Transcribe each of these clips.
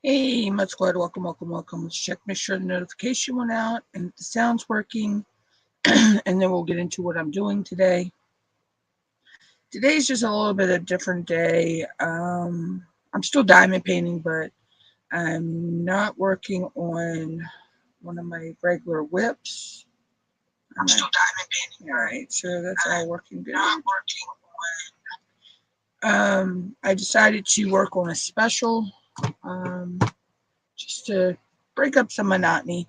Hey, Mud Squad, welcome, welcome, welcome. Let's check, make sure the notification went out and the sound's working, and then we'll get into what I'm doing today. Today's just a little bit of a different day. I'm still diamond painting, but I'm not working on one of my regular whips. I'm still diamond painting. All right, so that's all working good. Not working on. I decided to work on a special. Just to break up some monotony.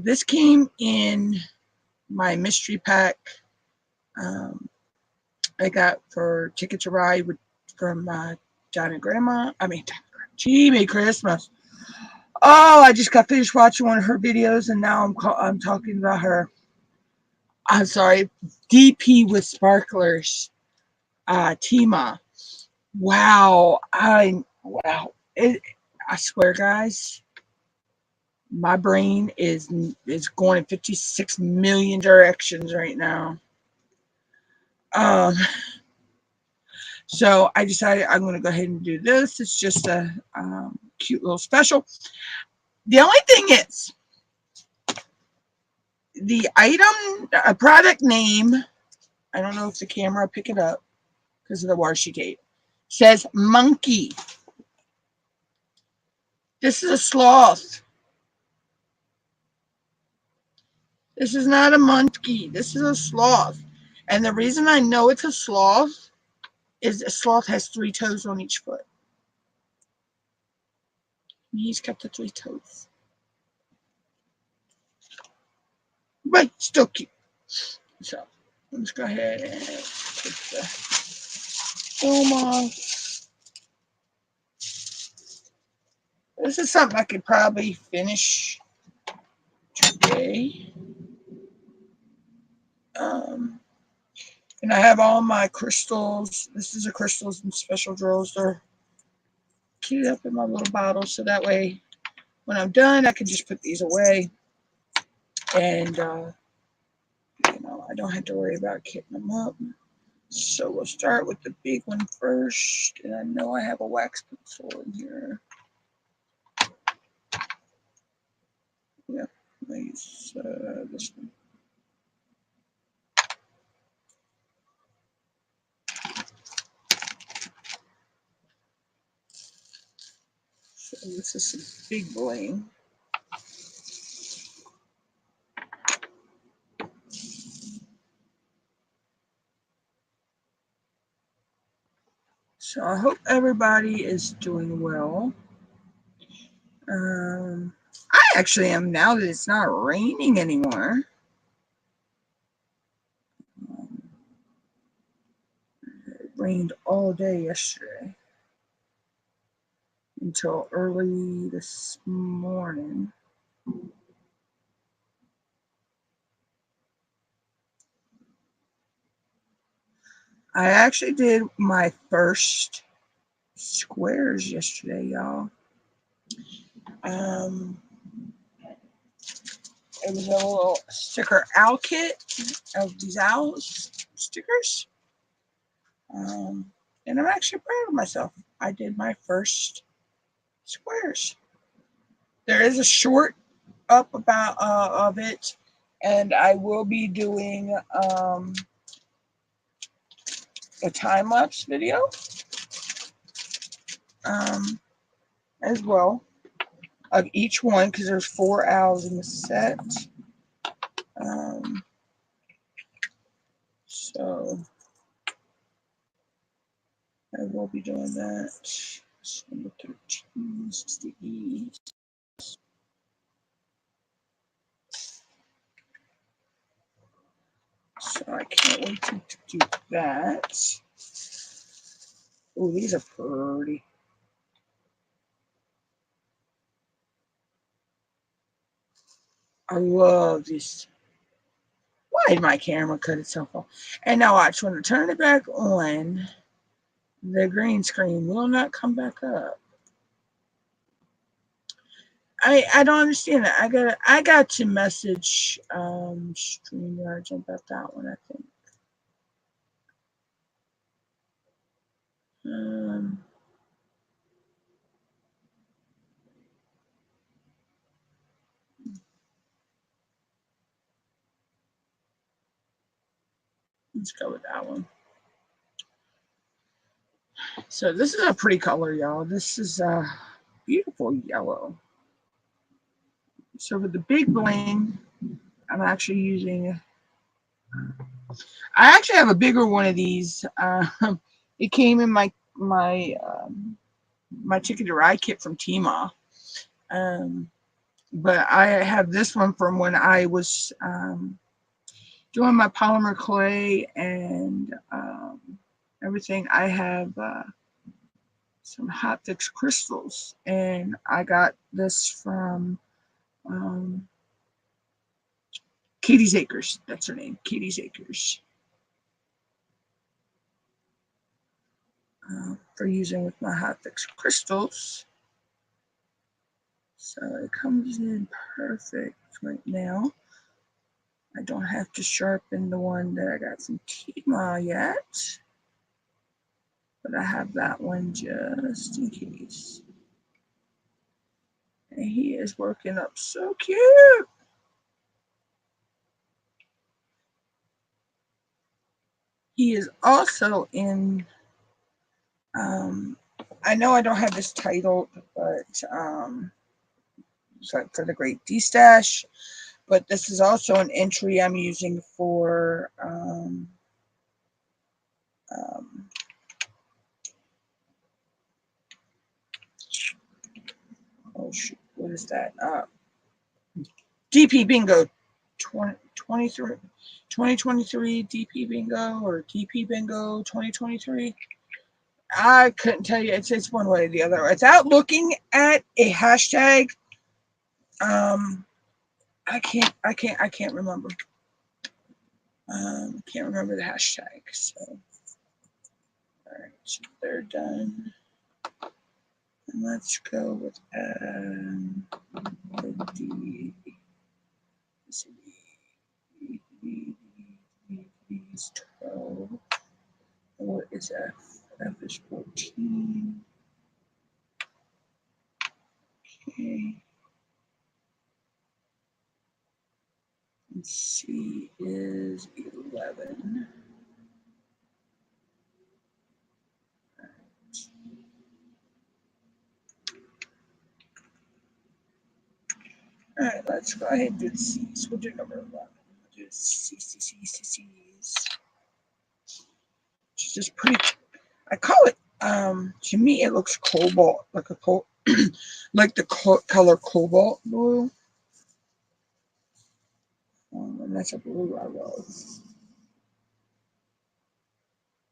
This came in my mystery pack I got for Ticket to Ride from John and Grandma. Gee, Merry Christmas. Oh, I just got finished watching one of her videos, and now I'm talking about her. I'm sorry, DP with sparklers, Tima. Wow, I swear, guys, my brain is going in 56 million directions right now. Um, so I decided I'm going to go ahead and do this. It's just a cute little special. The only thing is, the item, a product name, I don't know if the camera will pick it up because of the washi tape, says monkey. This is a sloth. This is not a monkey. This is a sloth. And the reason I know it's a sloth is a sloth has 3 toes on each foot. And he's got the 3 toes. But still cute. So let's go ahead and put the film off. This is something I could probably finish today. And I have all my crystals. This is the crystals and special drills. They're queued up in my little bottle, so that way when I'm done, I can just put these away. And, I don't have to worry about kitting them up. So we'll start with the big one first. And I know I have a wax pencil in here. Yeah, I'll use this one. So this is some big bling. So I hope everybody is doing well. I actually am now that it's not raining anymore. It rained all day yesterday until early this morning. I actually did my first squares yesterday, y'all. It was a little sticker owl kit of these owls stickers. And I'm actually proud of myself. I did my first squares. There is a short up about of it, and I will be doing a time lapse video as well of each one because there's 4 owls in the set. So I will be doing that. Number 13 is the E. So I can't wait to do that. Oh, these are pretty. I love these. Why did my camera cut itself off? And now watch, when I turn it back on, the green screen will not come back up. I don't understand that. I got to message StreamYard about that one, I think. Let's go with that one. So this is a pretty color, y'all. This is a beautiful yellow. So with the big bling, I'm actually using, I actually have a bigger one of these. It came in my Ticket to Ride kit from Tmall. But I have this one from when I was doing my polymer clay and everything. I have some hot fix crystals, and I got this from Katie's Acres. That's her name, Katie's Acres. For using with my hot fix crystals. So it comes in perfect right now. I don't have to sharpen the one that I got from Tmall yet, but I have that one just in case. And he is working up so cute. He is also in, I know I don't have this titled, but so for the Great D-Stash, but this is also an entry I'm using for oh shoot, what is that? DP Bingo 2023 DP Bingo or DP Bingo 2023. I couldn't tell you. It's one way or the other. Without looking at a hashtag, I can't remember. Can't remember the hashtag. So, all right, so they're done. And let's go with these 12. What is F? F is 14. Okay. And C is 11. All right, let's go ahead and do the C's. We'll do number 11. We'll do C's. It's just pretty. I call it. To me, it looks cobalt, like a like the color cobalt blue. And that's a blue I love.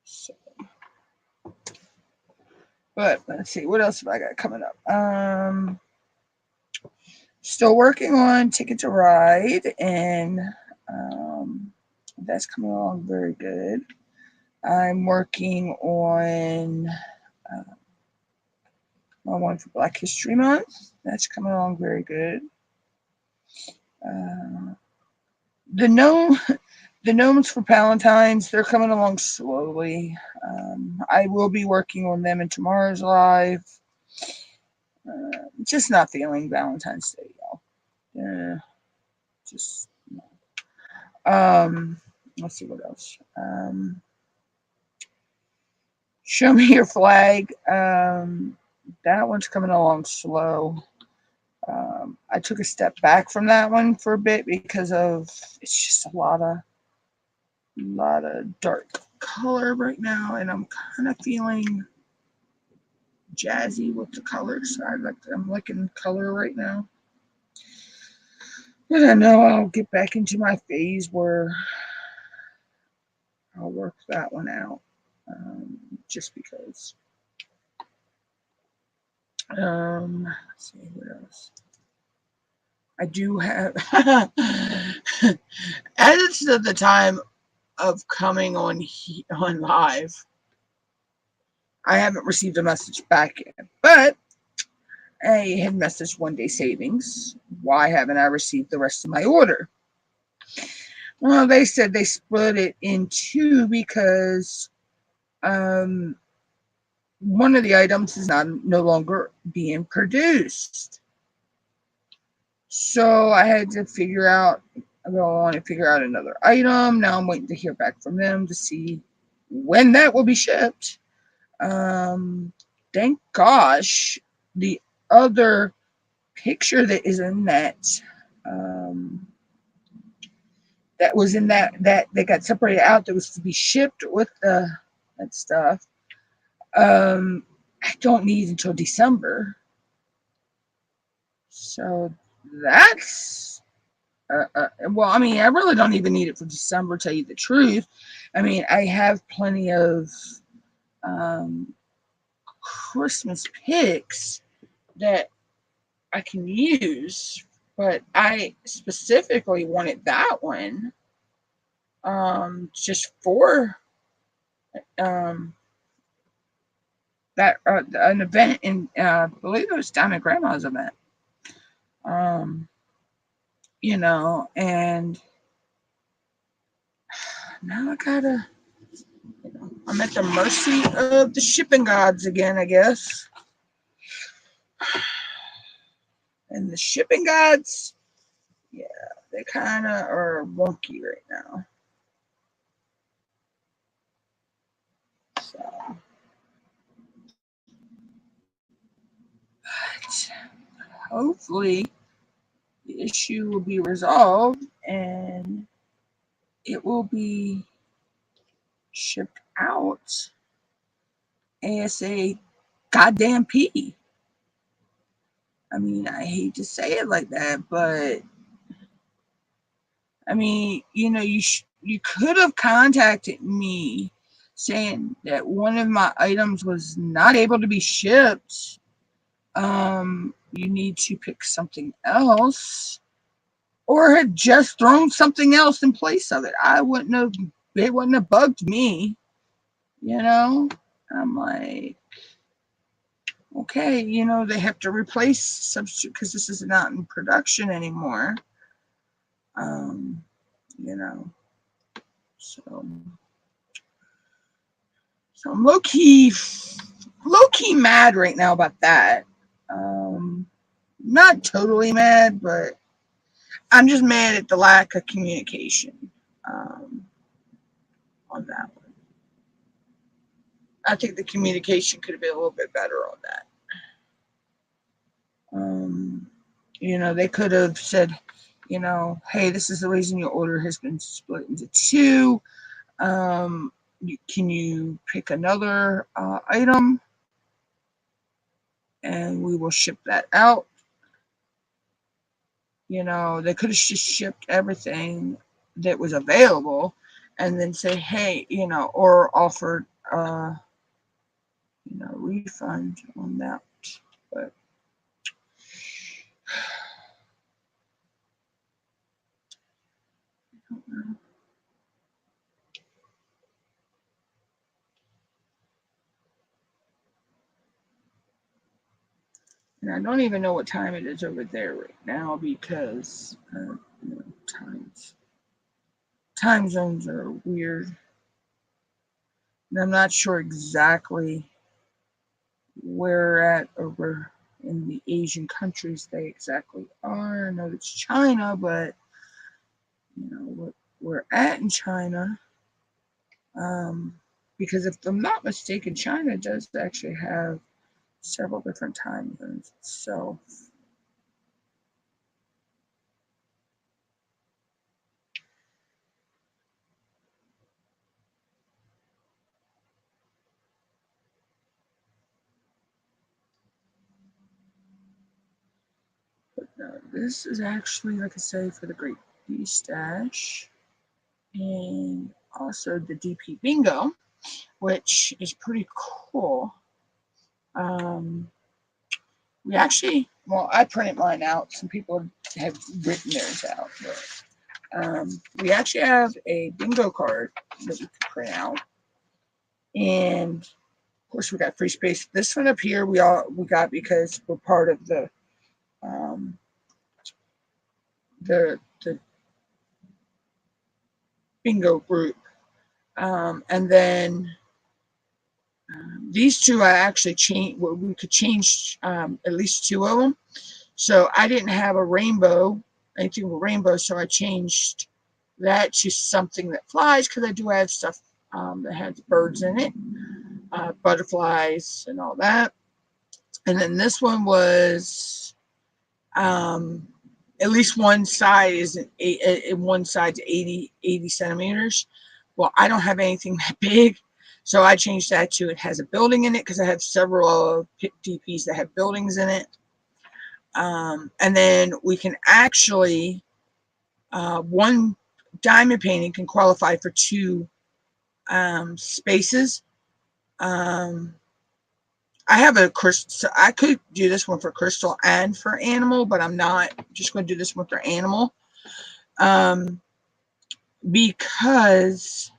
So, but let's see, what else have I got coming up? Still working on Ticket to Ride, and that's coming along very good. I'm working on my one for Black History Month. That's coming along very good. The gnomes for Valentine's, they're coming along slowly. I will be working on them in tomorrow's live. Just not feeling Valentine's Day, y'all. Just no. Let's see what else. Show me your flag. That one's coming along slow. I took a step back from that one for a bit because of it's just a lot of dark color right now, and I'm kind of feeling jazzy with the colors. I'm liking color right now. But I know I'll get back into my phase where I'll work that one out. Just because. Let's see what else. I do have as it's the time of coming on live. I haven't received a message back yet, but I had messaged 1 Day Savings. Why haven't I received the rest of my order? Well, they said they split it in two because one of the items is no longer being produced. So I had to figure out I go on and figure out another item. Now I'm waiting to hear back from them to see when that will be shipped. Thank gosh, the other picture that is in that was in that they got separated out that was to be shipped with that stuff. I don't need until December, so that's well. I mean, I really don't even need it for December. To tell you the truth, I mean, I have plenty of Christmas picks that I can use, but I specifically wanted that one just for that an event in I believe it was down at Grandma's event. You know, and now I gotta, you know, I'm at the mercy of the shipping gods again, I guess. And the shipping gods, yeah, they kind of are wonky right now. So, but hopefully the issue will be resolved and it will be shipped out ASA goddamn P. I mean, I hate to say it like that, but I mean, you know, you could have contacted me saying that one of my items was not able to be shipped. You need to pick something else, or had just thrown something else in place of it. I wouldn't have. It wouldn't have bugged me, you know. I'm like, okay, you know, they have to replace substitute because this is not in production anymore. You know, so I'm low key mad right now about that. Not totally mad, but I'm just mad at the lack of communication on that one. I think the communication could have been a little bit better on that. You know, they could have said, you know, hey, this is the reason your order has been split into two. Can you pick another item and we will ship that out? You know, they could have just shipped everything that was available and then say, hey, you know, or offered, you know, refund on that. But I don't know. And I don't even know what time it is over there right now because you know, time zones are weird. And I'm not sure exactly where at over in the Asian countries they exactly are. I know it's China, but you know what we're at in China. Because if I'm not mistaken, China does actually have several different time zones itself. But no, this is actually, like I say, for the Great D Stash and also the DP Bingo, which is pretty cool. We actually, well, I printed mine out. Some people have written theirs out. But, we actually have a bingo card that we can print out. And of course, we got free space. This one up here, we got because we're part of the bingo group. And then these two I actually changed. Well, we could change at least two of them. So I didn't have a rainbow anything with rainbow, so I changed that to something that flies, because I do have stuff that has birds in it, butterflies and all that. And then this one was at least one side is one side's 80 centimeters. Well, I don't have anything that big, so I changed that to it has a building in it, because I have several DPs that have buildings in it. And then we can actually, one diamond painting can qualify for two spaces. I have a crystal, so I could do this one for crystal and for animal, but I'm not. I'm just going to do this one for animal, because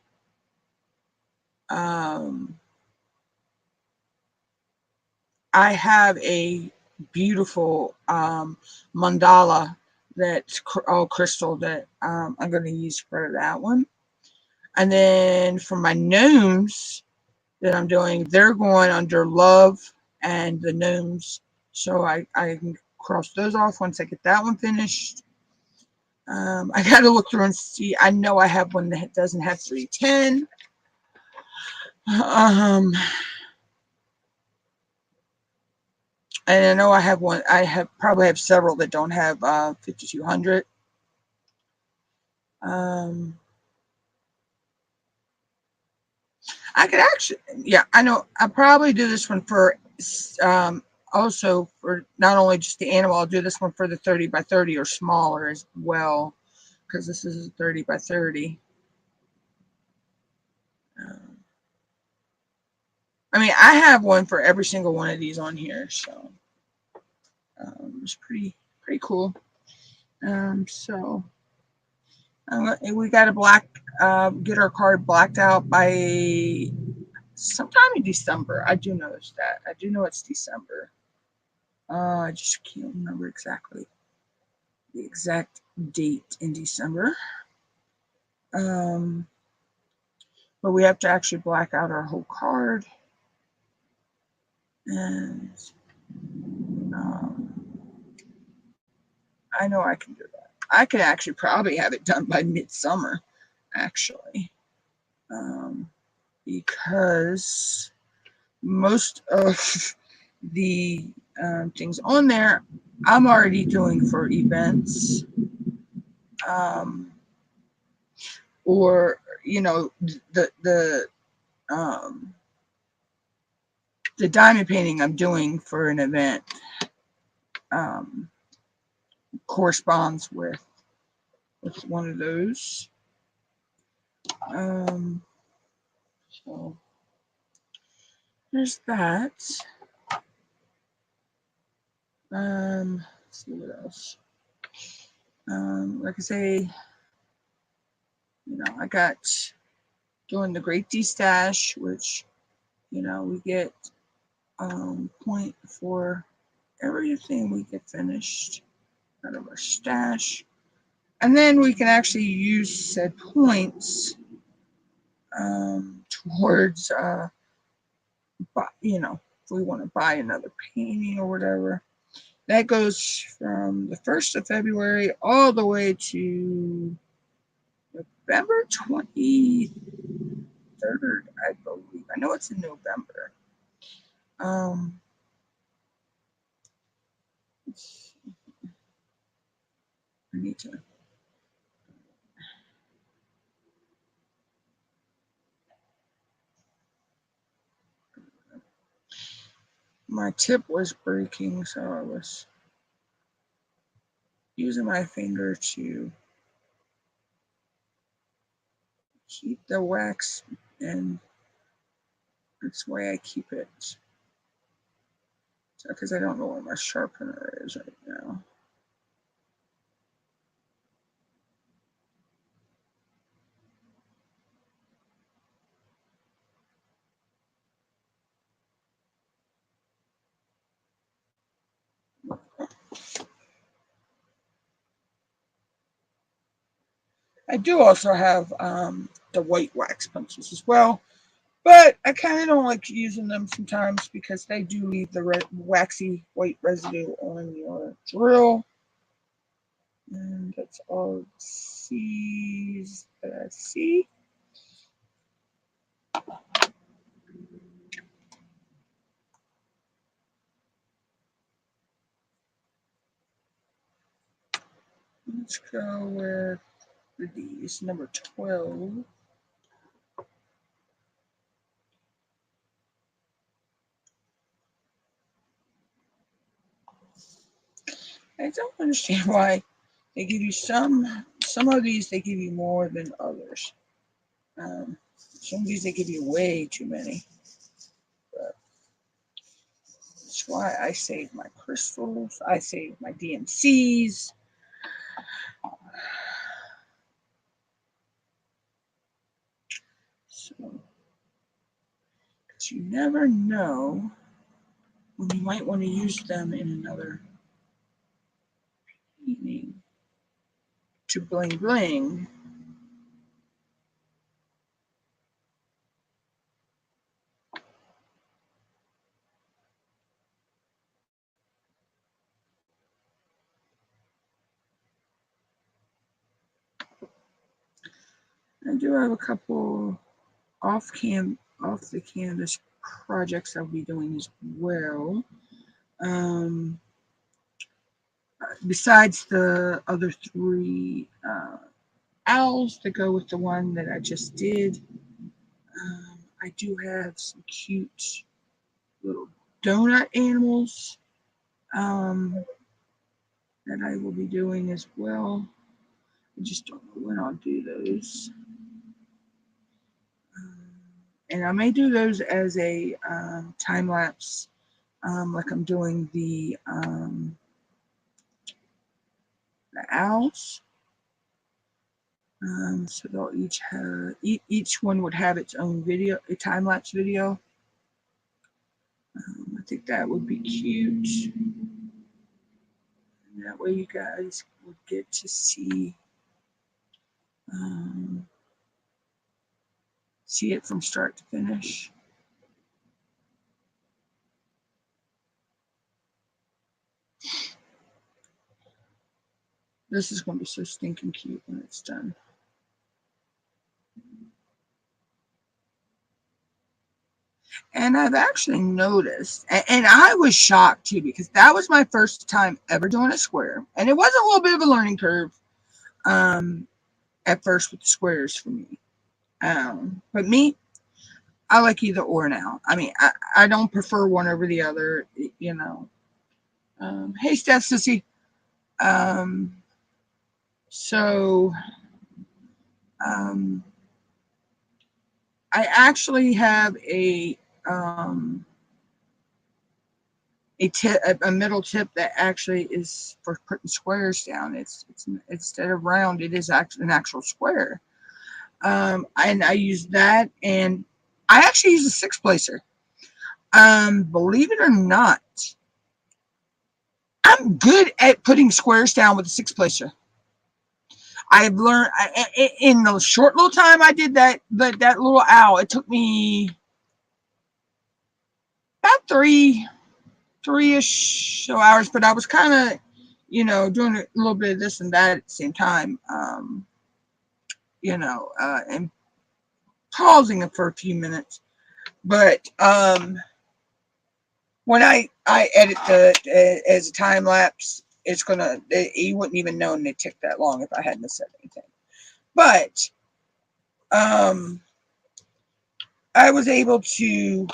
I have a beautiful mandala that's all crystal that I'm going to use for that one. And then for my gnomes that I'm doing, they're going under love and the gnomes. So I can cross those off once I get that one finished. I got to look through and see. I know I have one that doesn't have 310. And I know I have one. I probably have several that don't have 5200. I could actually, yeah, I know. I'll probably do this one for also for not only just the animal. I'll do this one for the 30 by 30 or smaller as well, because this is a 30 by 30. I mean, I have one for every single one of these on here, so it's pretty cool. So we got to get our card blacked out by sometime in December. I do notice that. I do know it's December. I just can't remember exactly the exact date in December. But we have to actually black out our whole card. And I know I can do that. I could actually probably have it done by midsummer, actually. Because most of the things on there I'm already doing for events, or the diamond painting I'm doing for an event corresponds with one of those. So there's that. Let's see what else. Like I say, I got doing the Great D Stash, which we get point for everything we get finished out of our stash, and then we can actually use said points towards if we want to buy another painting or whatever. That goes from the 1st of February all the way to November 23rd, I believe. I know it's in November. I need to. My tip was breaking, so I was using my finger to keep the wax, and that's the way I keep it. Because I don't know where my sharpener is right now. I do also have the white wax pencils as well, but I kind of don't like using them sometimes because they do leave the waxy white residue on your drill. And that's all C's that I see. Let's go with these, number 12. I don't understand why they give you some of these, they give you more than others. Some of these they give you way too many. But that's why I save my crystals. I save my DMCs. So, because you never know when you might want to use them in another painting to bling bling. I do have a couple off the canvas projects I'll be doing as well. Besides the other three owls that go with the one that I just did, I do have some cute little donut animals that I will be doing as well. I just don't know when I'll do those. And I may do those as a time lapse, like I'm doing the owls. So they'll each have each one would have its own video, a time lapse video. I think that would be cute. And that way you guys would get to see it from start to finish. This is going to be so stinking cute when it's done. And I've actually noticed, and I was shocked too, because that was my first time ever doing a square. And it was a little bit of a learning curve at first with the squares for me. But me, I like either or now. I mean, I don't prefer one over the other, you know. Hey, Steph, Sissy. So, I actually have a middle tip that actually is for putting squares down. It's instead of round, it is actually an actual square. And I use that, and I actually use a 6-placer. Believe it or not, I'm good at putting squares down with a 6-placer. I've learned in the short little time I did that little owl. It took me about three-ish hours, but I was kind of, doing a little bit of this and that at the same time, and pausing it for a few minutes. But when I edit as a time lapse, you wouldn't even know it took that long if I hadn't said anything. But I was able to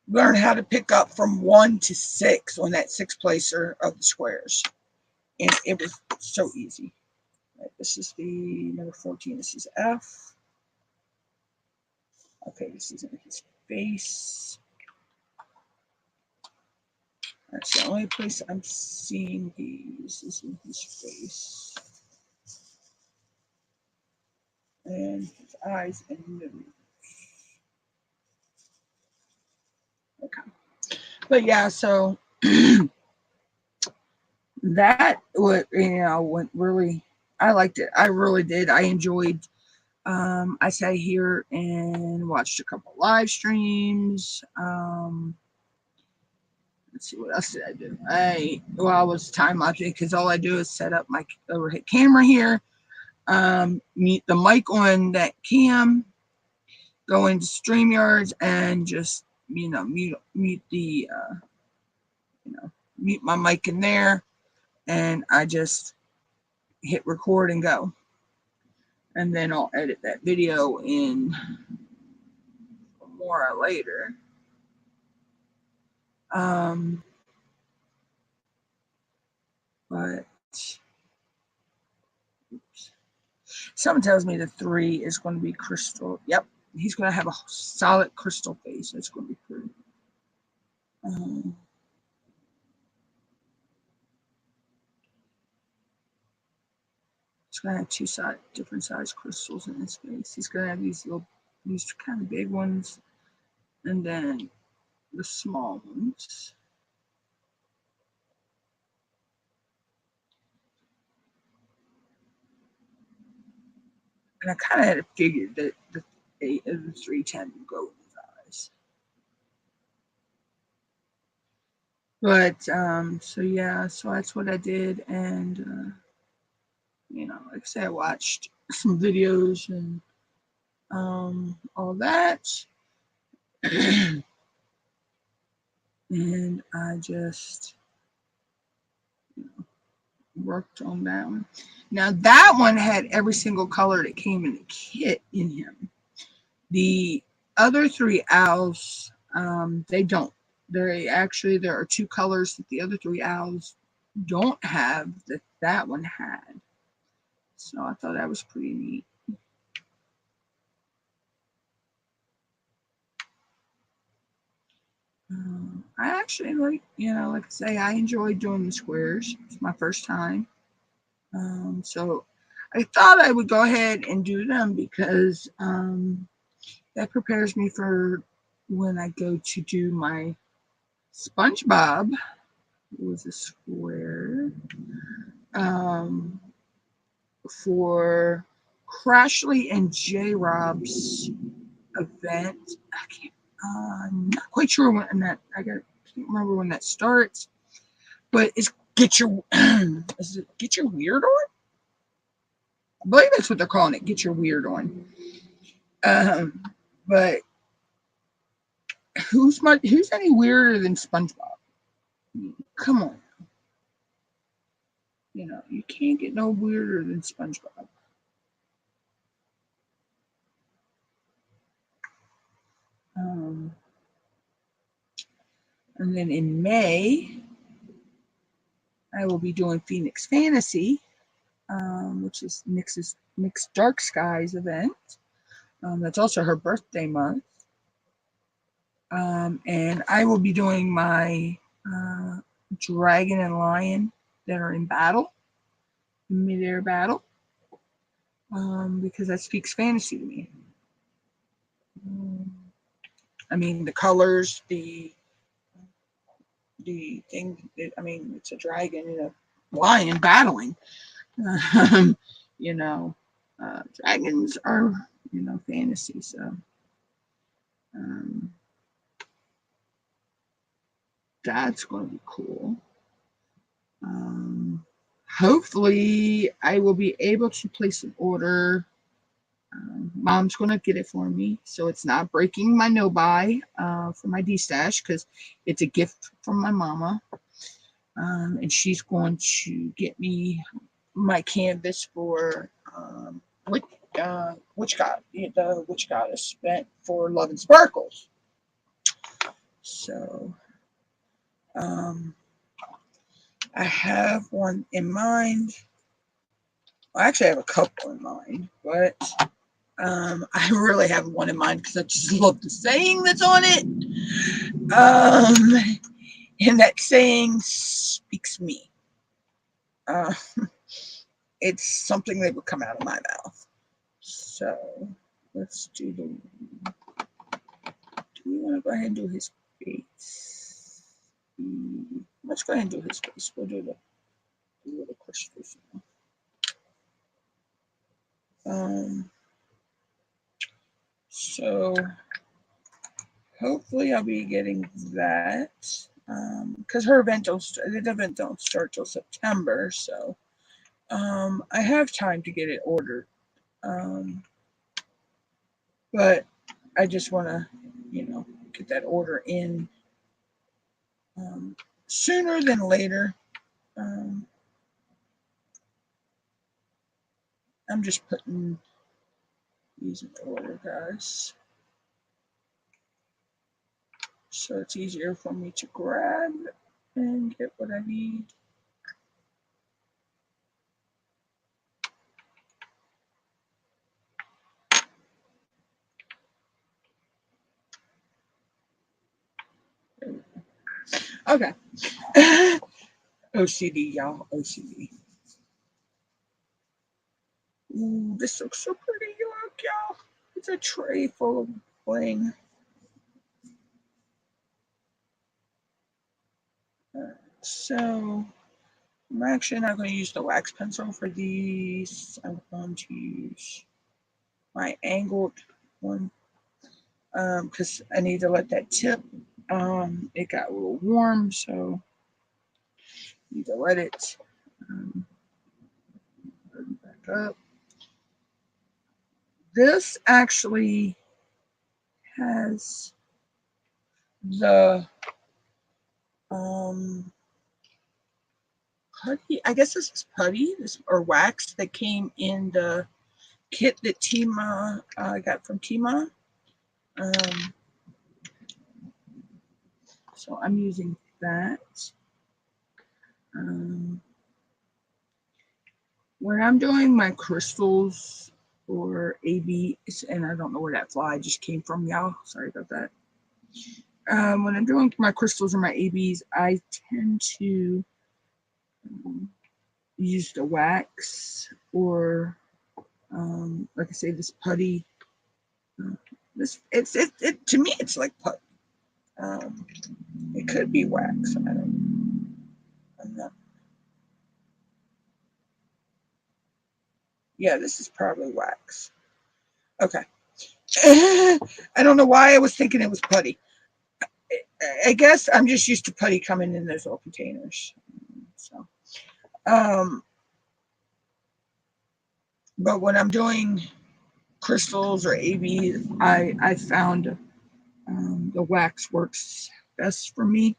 learn how to pick up from 1 to 6 on that 6-placer of the squares. And it was so easy. Right, this is the number 14. This is F. Okay, this is in his face. That's the only place I'm seeing these is in his face. And his eyes and nose. Okay. But yeah, so that went really, I liked it. I really did. I enjoyed. I sat here and watched a couple live streams. let's see, what else did I do? I was time lapsing because all I do is set up my overhead camera here, mute the mic on that cam, go into StreamYards, and just mute the mute my mic in there, and I just hit record and go, and then I'll edit that video in more later. But oops. Someone tells me the 3 is going to be crystal. Yep, he's going to have a solid crystal face. It's going to be pretty. He's going to have 2 different size crystals in his face. He's going to have these kind of big ones, and then the small ones. And I kind of had figured that the 8 of the 310 would go in his eyes. But so yeah, so that's what I did, and like I said, I watched some videos and all that, and I just worked on that one. Now that one had every single color that came in the kit in him. The other 3 owls, they don't. There are 2 colors that the other 3 owls don't have that one had. So I thought that was pretty neat. I actually like I say, I enjoy doing the squares. It's my first time. So I thought I would go ahead and do them because that prepares me for when I go to do my SpongeBob. It was a square for Crashly and J-Rob's event. I'm not quite sure when that. I can't remember when that starts, but it's get your weird on. I believe that's what they're calling it. Get your weird on. But who's any weirder than SpongeBob? Come on. You can't get no weirder than SpongeBob. And then in May, I will be doing Phoenix Fantasy, which is Nick's Dark Skies event. That's also her birthday month. And I will be doing my dragon and lion that are in battle, mid-air battle, because that speaks fantasy to me. I mean, the colors, the thing. It's a dragon and a lion battling. Dragons are fantasy, so that's going to be cool. Hopefully I will be able to place an order. Mom's going to get it for me, so it's not breaking my no-buy for my D-stash, because it's a gift from my mama. And she's going to get me my canvas for Witch Goddess spent for Love and Sparkles. So I have one in mind. Well, actually, I have a couple in mind, but I really have one in mind because I just love the saying that's on it. And that saying speaks me. It's something that would come out of my mouth. So let's do do we want to go ahead and do his face? Let's go ahead and do his face. We'll do the crystals now. So hopefully I'll be getting that because her event the event don't start till September, so I have time to get it ordered. But I just want to, get that order in sooner than later. I'm just putting these in order, guys, so it's easier for me to grab and get what I need. Okay. OCD, y'all. OCD. Ooh, this looks so pretty. Look, y'all. It's a tray full of bling. So I'm actually not going to use the wax pencil for these. I'm going to use my angled one because I need to let that tip. It got a little warm, so I need to let it back up. This actually has the putty. I guess this is putty or wax that came in the kit that Tima got from Tima. So I'm using that. When I'm doing my crystals or ABs, and I don't know where that fly just came from, y'all. Sorry about that. When I'm doing my crystals or my ABs, I tend to use the wax or, like I say, this putty. It to me, it's like putty. It could be wax. I don't. I'm not. Yeah, this is probably wax. Okay. I don't know why I was thinking it was putty. I guess I'm just used to putty coming in those little containers. So, but when I'm doing crystals or ABs, I found the wax works best for me.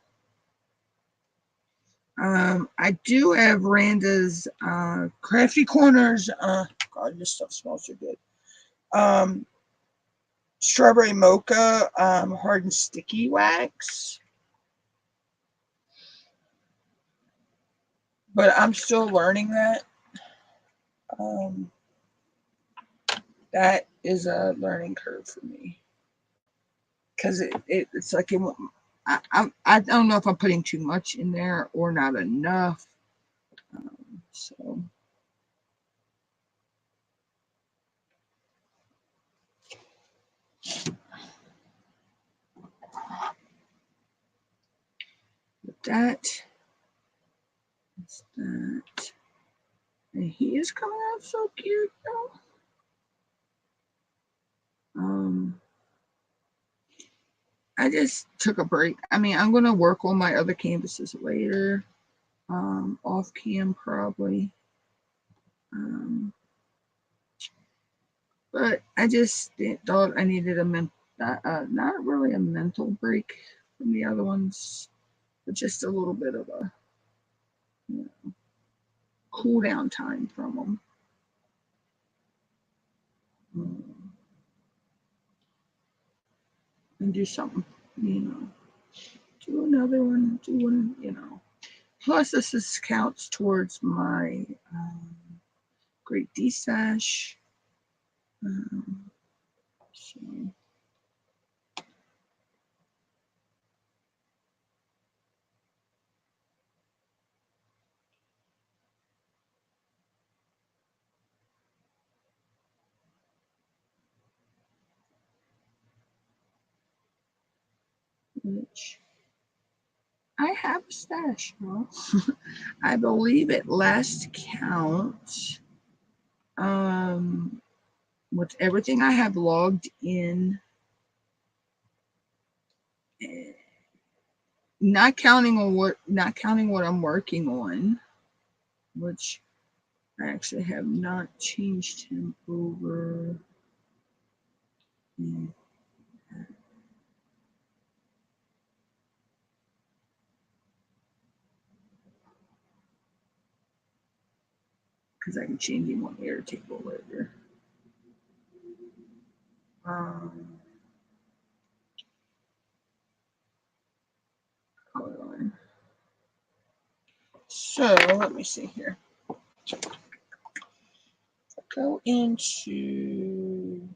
I do have Randa's Crafty Corners. God, this stuff smells so good. Strawberry Mocha hard and sticky wax. But I'm still learning that. That is a learning curve for me. Because it's like I don't know if I'm putting too much in there or not enough. So with that's that. And he is coming out so cute though. I just took a break. I mean, I'm gonna work on my other canvases later. Off cam probably. But I just thought I needed not really a mental break from the other ones, but just a little bit of a cool down time from them. And do something, do another one, do one. Plus, this counts towards my Great D-Stash. So. Which I have a stash, huh? I believe at last count, with everything I have logged in, not counting what I'm working on, which I actually have not changed him over. Because I can change him on Airtable later. Hold on. So let me see here. Go into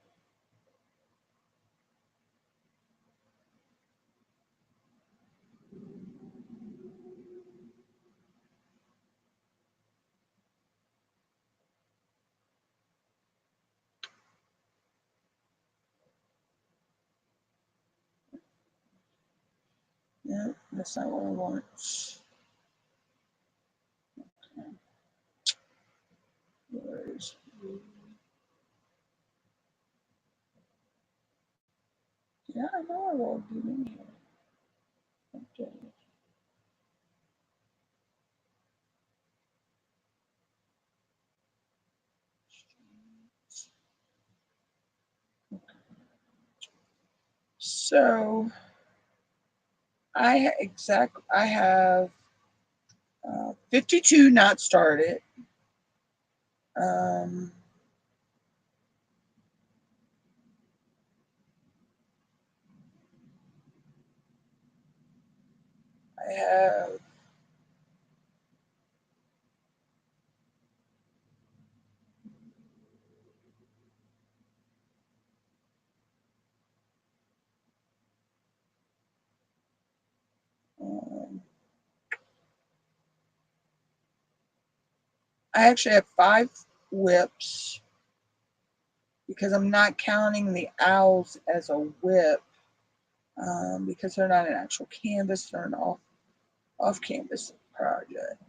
no, that's not what I want. Okay. Where's yeah, I know I will be in here. Okay. So I have 52 not started. I have I actually have 5 WIPs because I'm not counting the owls as a WIP because they're not an actual canvas, they're an off canvas project.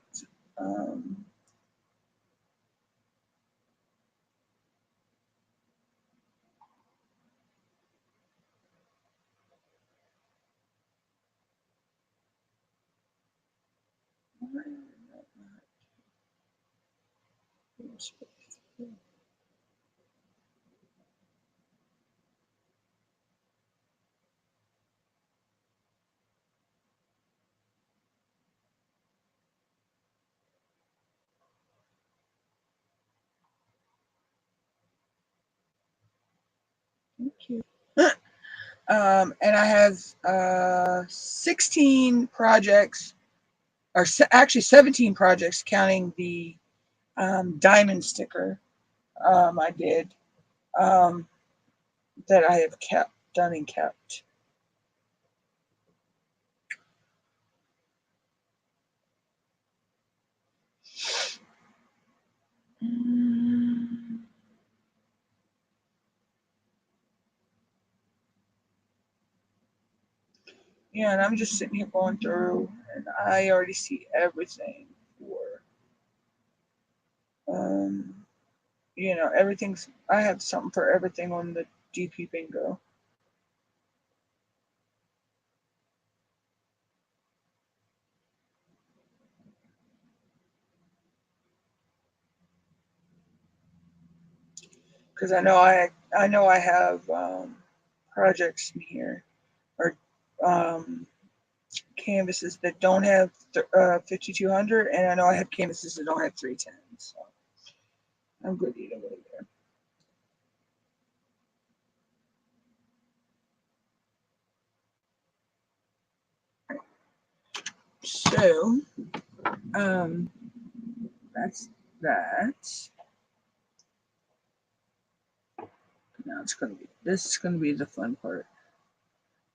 Thank you. And I have 16 projects, or actually 17 projects, counting the diamond sticker I did that I have done and kept. Yeah, and I'm just sitting here going through, and I already see everything for, you know, everything's, I have something for everything on the DP bingo. Because I know I have projects in here, or canvases that don't have 5200, and I know I have canvases that don't have 310. So I'm good either way there. So that's that. Now this is gonna be the fun part.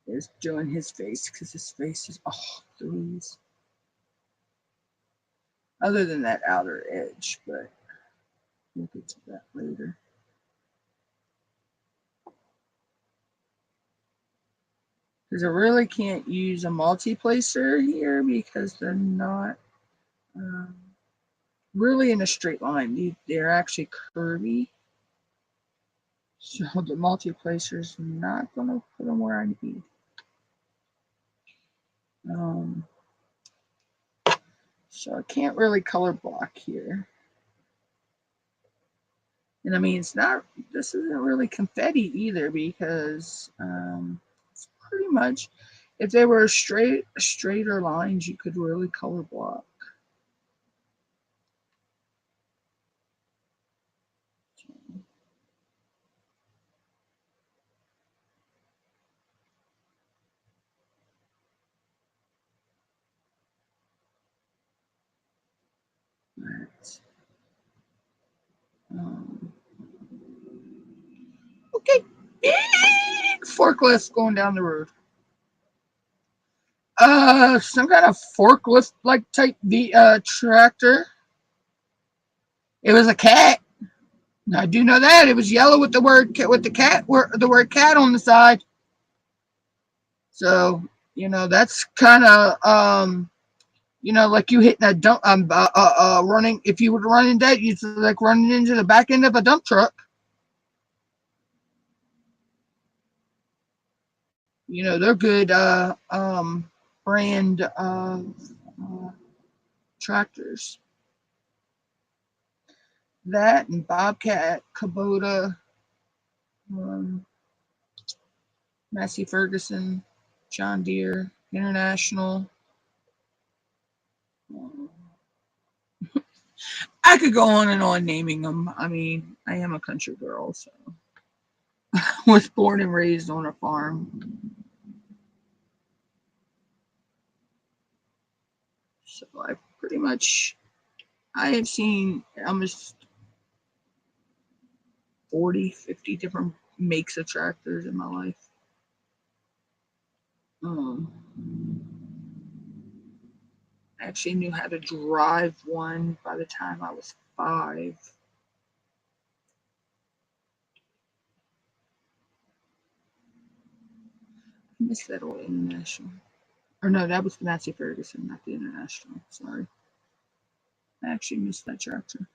Is doing his face, because his face is please. Other than that outer edge, but we'll get to that later. Because I really can't use a multi-placer here because they're not really in a straight line. They're actually curvy. So the multi-placer is not going to put them where I need. Um, so I can't really color block here. And I mean, it's not, this isn't really confetti either, because it's pretty much, if they were straighter lines, you could really color block. Right. Um, okay. Forklift going down the road. Some kind of forklift like type tractor. It was a cat. I do know that it was yellow with the word the word cat on the side. So that's kind of like you hitting a dump running. If you were running that, you'd like running into the back end of a dump truck. They're good brand tractors. That and Bobcat, Kubota, Massey Ferguson, John Deere, International. I could go on and on naming them. I mean, I am a country girl, so was born and raised on a farm. So I have seen almost 40, 50 different makes of tractors in my life. I actually knew how to drive one by the time I was 5. I missed that old International. Or no, that was the Massey Ferguson, not the International. Sorry. I actually missed that tractor.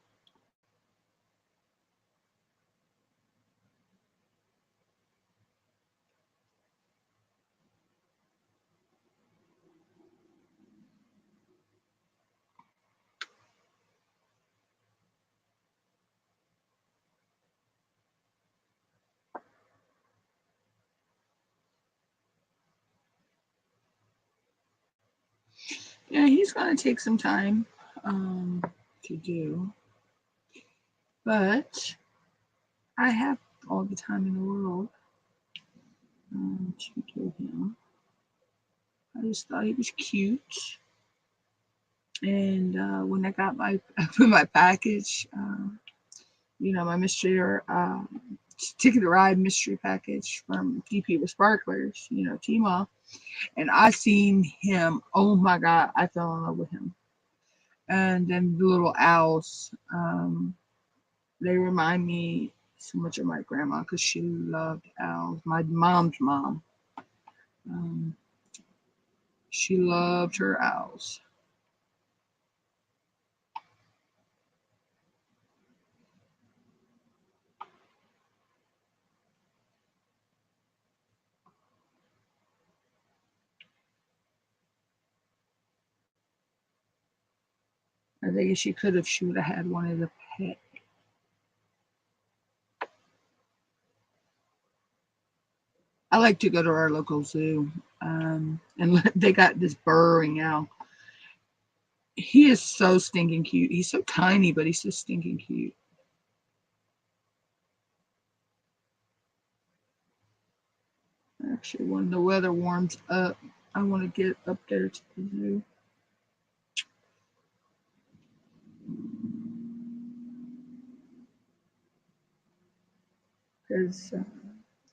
Yeah, he's going to take some time to do. But I have all the time in the world to do him. I just thought he was cute. And when I got my package, my mystery or ticket to ride mystery package from DP with Sparklers, T-Mall, and I seen him. Oh my God, I fell in love with him. And then the little owls, they remind me so much of my grandma because she loved owls. My mom's mom, um, she loved her owls. I think if she would have had one as a pet. I like to go to our local zoo, and they got this burrowing owl. He is so stinking cute. He's so tiny, but he's so stinking cute. Actually, when the weather warms up, I want to get up there to the zoo. Because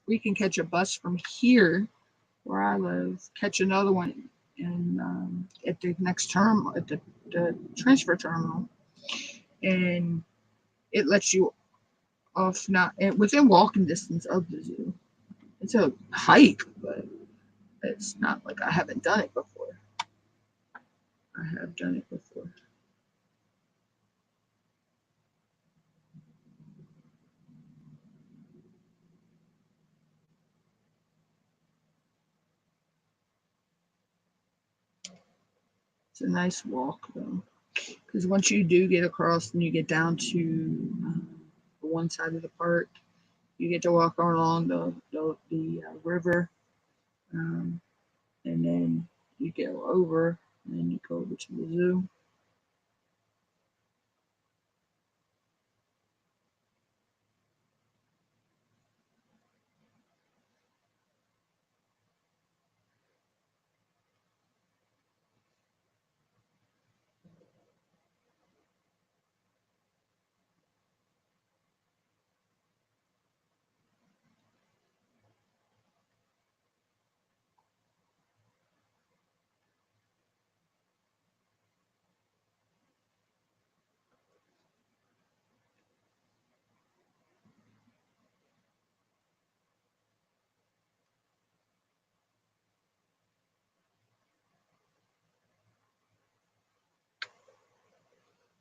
we can catch a bus from here, where I live, catch another one at the next term at the transfer terminal, and it lets you off not within walking distance of the zoo. It's a hike, but it's not like I haven't done it before. I have done it before. It's a nice walk though, because once you do get across and you get down to one side of the park, you get to walk along the river, and then you go over, and then you go over to the zoo.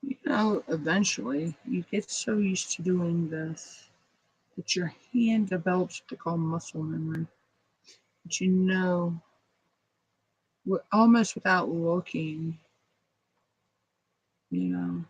You know, eventually you get so used to doing this that your hand develops what they call muscle memory. But you know, almost without looking, you know.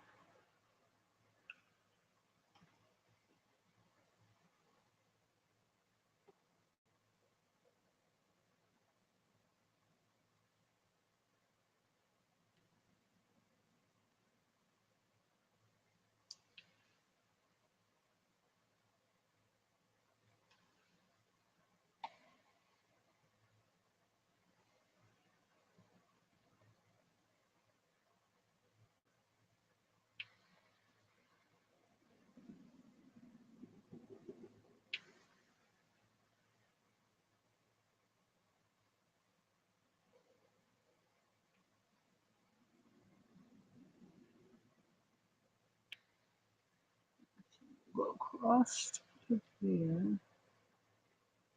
Go across to there, and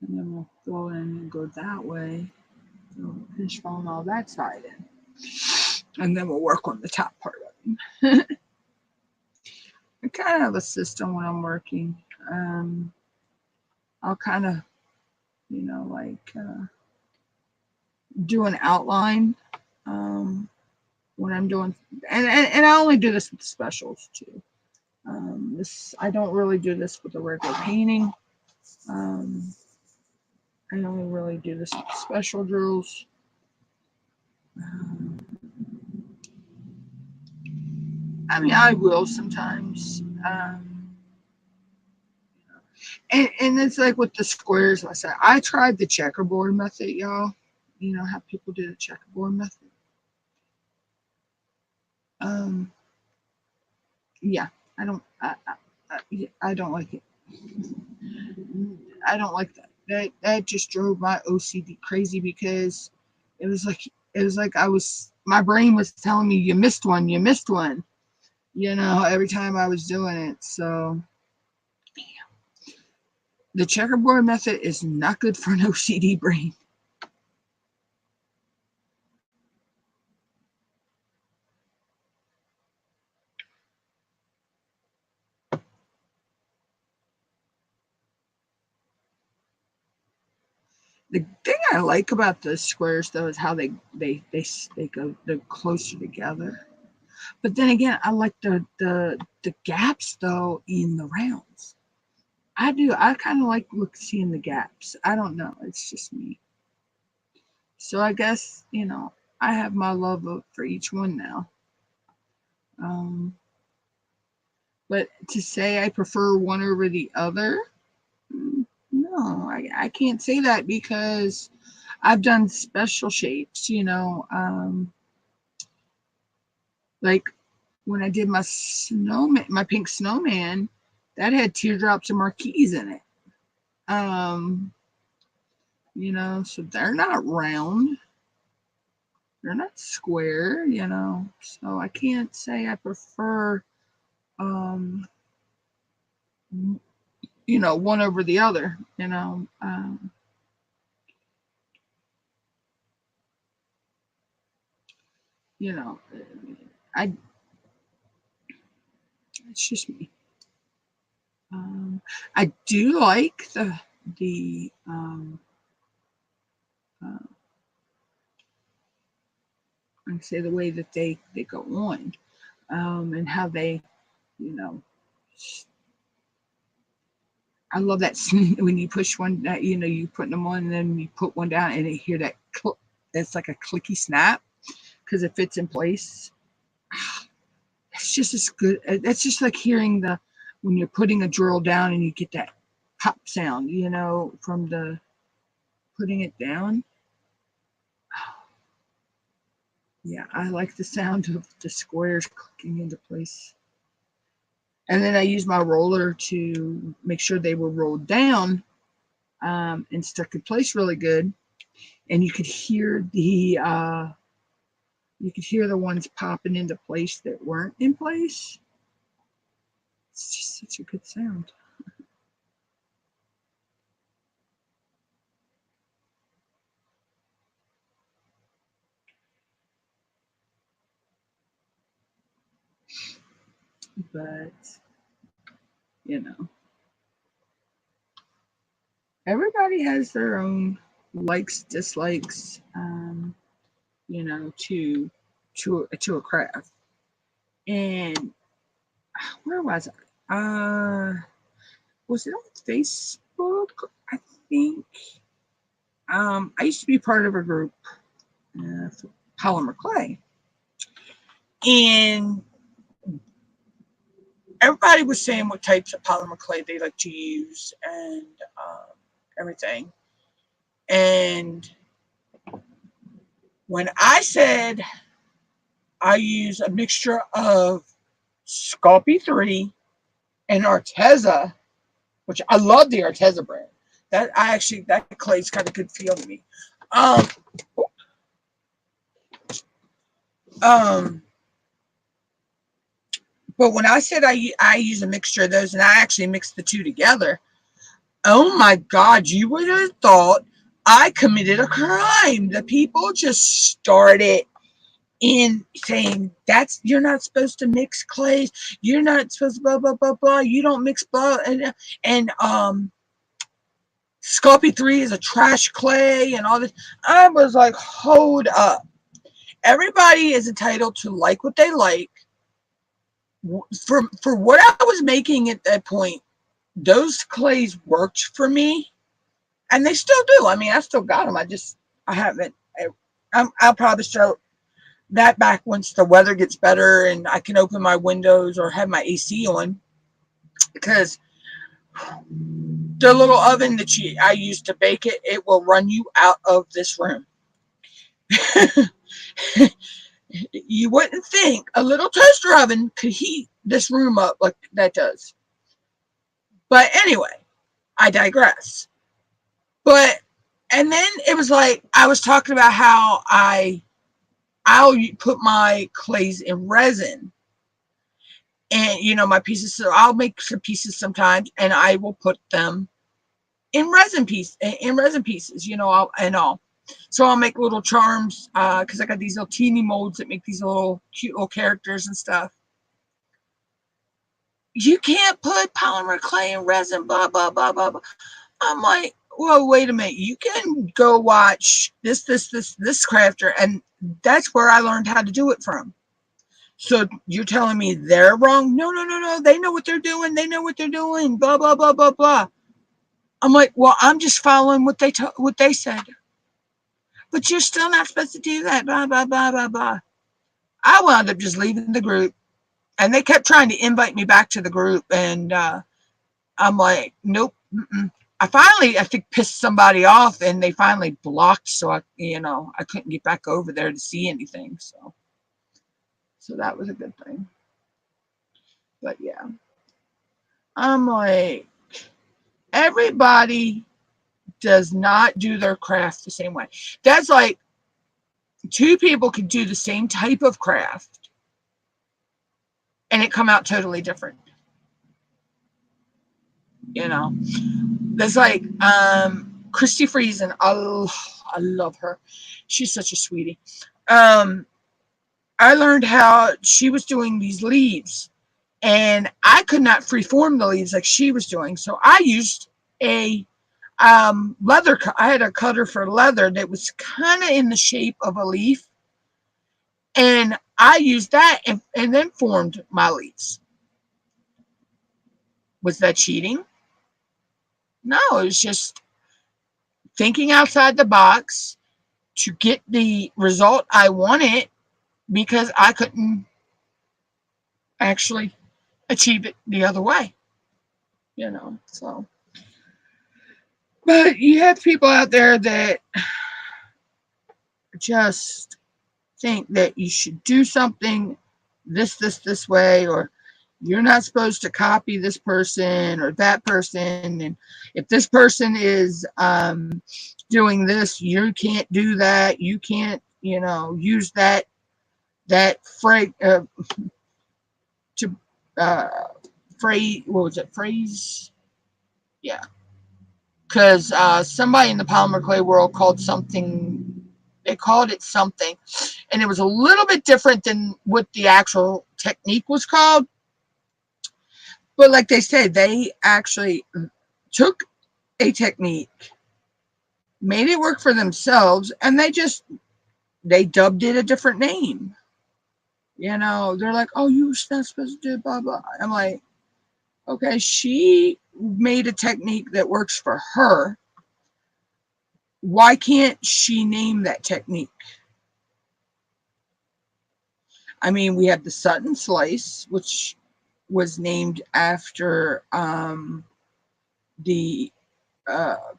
then we'll go in and go that way. So we'll finish filling all that side in. And then we'll work on the top part of it. I kind of have a system when I'm working. I'll kind of, you know, like do an outline when I'm doing, and I only do this with specials too. This I don't really do this with a regular painting. I only really do this with special drills. I mean, I will sometimes. And it's like with the squares. I said I tried the checkerboard method, y'all. You know how people do the checkerboard method. Um, yeah, I don't. I don't like it. I don't like that. That just drove my OCD crazy because it was like I was my brain was telling me you missed one, you missed one. You know, every time I was doing it. So the checkerboard method is not good for an OCD brain. The thing I like about the squares though is how they go they're closer together. But then again, I like the gaps though in the rounds. I do. I kind of like seeing the gaps. I don't know. It's just me. So I guess I have my love for each one now. Um, but to say I prefer one over the other, no, I can't say that because I've done special shapes. Like when I did my snowman, my pink snowman, that had teardrops and marquise in it. Um, so they're not round. They're not square, So I can't say I prefer one over the other, you know, I it's just me. I do like the uh, like say the way that they go on, and how they, you know, I love that when you push one, that you put them on, and then you put one down, and you hear that click. It's like a clicky snap because it fits in place. It's just as good. It's just like hearing when you're putting a drill down and you get that pop sound, from the putting it down. Yeah, I like the sound of the squares clicking into place. And then I use my roller to make sure they were rolled down, and stuck in place really good. And you could hear the ones popping into place that weren't in place. It's just such a good sound. But everybody has their own likes, dislikes, to a craft. And where was I? Was it on Facebook? I think. I used to be part of a group, for polymer clay, and everybody was saying what types of polymer clay they like to use and everything. And when I said I use a mixture of Sculpey 3 and Arteza, which I love the Arteza brand. That clay's got a good feel to me. But when I said I use a mixture of those, and I actually mix the two together, oh my God, you would have thought I committed a crime. The people just started in saying you're not supposed to mix clays. You're not supposed to blah blah blah blah. You don't mix blah and Sculpey 3 is a trash clay and all this. I was like, hold up. Everybody is entitled to like what they like. For what I was making at that point, those clays worked for me, and they still do. I mean, I still got them. I haven't. I'll probably show that back once the weather gets better and I can open my windows or have my AC on, because the little oven that I use to bake it will run you out of this room. You wouldn't think a little toaster oven could heat this room up like that does. But anyway, I digress. And then it was like I was talking about how I'll put my clays in resin, and my pieces. So I'll make some pieces sometimes, and I will put them in resin pieces. So I'll make little charms, because I got these little teeny molds that make these little cute little characters and stuff. You can't put polymer clay in resin, blah blah blah blah blah. I'm like, well, wait a minute. You can go watch this crafter, and that's where I learned how to do it from. So you're telling me they're wrong? No. They know what they're doing. Blah blah blah blah blah. I'm like, well, I'm just following what they said. But you're still not supposed to do that. Blah blah blah blah blah. I wound up just leaving the group, and they kept trying to invite me back to the group, and I'm like, nope. I think pissed somebody off, and they finally blocked, so I couldn't get back over there to see anything. So that was a good thing. But yeah, I'm like, everybody does not do their craft the same way. That's like two people could do the same type of craft and it come out totally different. There's like Christy Friesen. I love her. She's such a sweetie. I learned how she was doing these leaves, and I could not freeform the leaves like she was doing. So I used a leather. I had a cutter for leather that was kind of in the shape of a leaf, And I used that and then formed my leads. Was that cheating? No, it was just thinking outside the box to get the result I wanted because I couldn't actually achieve it the other way, so. But you have people out there that just think that you should do something this way, or you're not supposed to copy this person or that person, and if this person is doing this, you can't do that. You can't, use that phrase to phrase. What was it? Phrase? Yeah, because somebody in the polymer clay world called something. They called it something, and it was a little bit different than what the actual technique was called. But like they said, they actually took a technique, made it work for themselves, and they dubbed it a different name. They're like, oh, you're not supposed to do blah, blah. I'm like, okay, she made a technique that works for her. Why can't she name that technique? I mean, we have the Sutton slice, which was named after the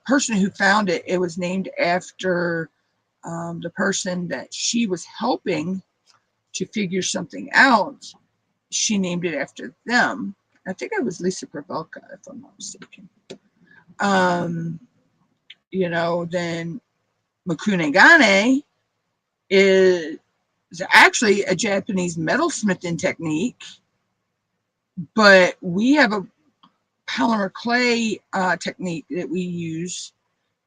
person who found it. It was named after the person that she was helping to figure something out. She named it after them. I think it was Lisa Probelka, if I'm not mistaken. Then Muttnuttscrazyworld is actually a Japanese metalsmithing technique, but we have a polymer clay technique that we use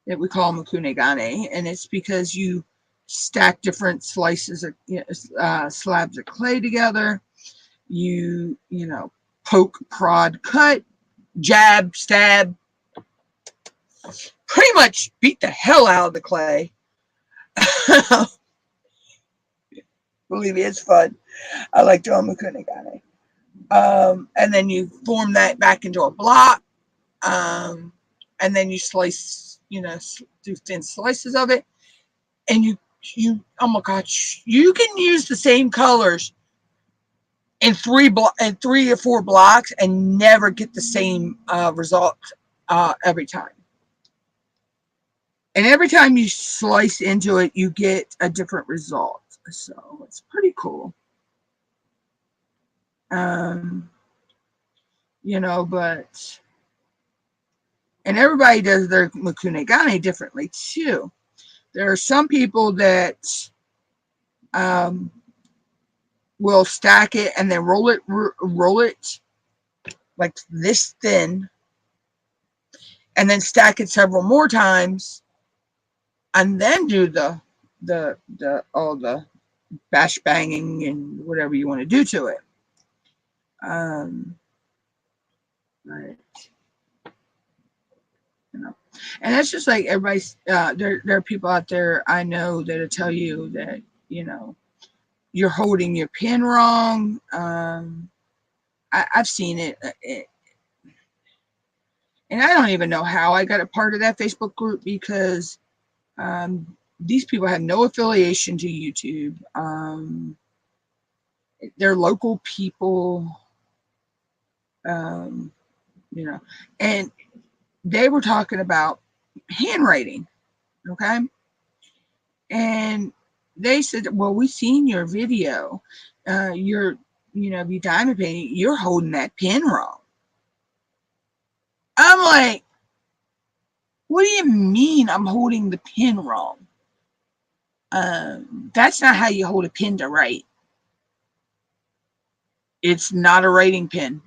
that we call Muttnuttscrazy, and it's because you stack different slices of slabs of clay together. You poke, prod, cut, jab, stab, pretty much beat the hell out of the clay. Believe me, it's fun. I like doing Muttnuttscrazy. And then you form that back into a block, and then you slice, do thin slices of it, and you oh my gosh, you can use the same colors in 3 or 4 blocks and never get the same result every time. And every time you slice into it, you get a different result. So it's pretty cool. But and everybody does their Muttnuttscrazy differently too. There are some people that will stack it and then roll it like this thin, and then stack it several more times, and then do the bash banging and whatever you want to do to it. Right. And that's just like everybody's. There are people out there I know that'll tell you that you're holding your pin wrong. I've seen it, and I don't even know how I got a part of that Facebook group, because these people have no affiliation to YouTube. They're local people, and they were talking about handwriting, okay? And they said, well, we seen your video. You're, you diamond painting, you're holding that pen wrong. I'm like, what do you mean I'm holding the pen wrong? That's not how you hold a pen to write. It's not a writing pen.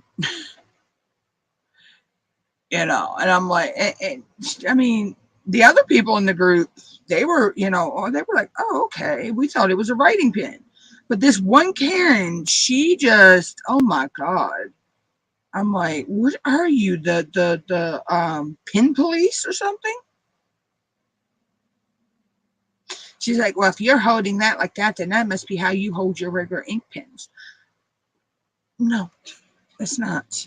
And I'm like, I mean, the other people in the group, they were, they were like, oh, okay, we thought it was a writing pen. But this one Karen, she just, oh my God. I'm like, what are you, the pin police or something? She's like, well, if you're holding that like that, then that must be how you hold your regular ink pens. No, it's not.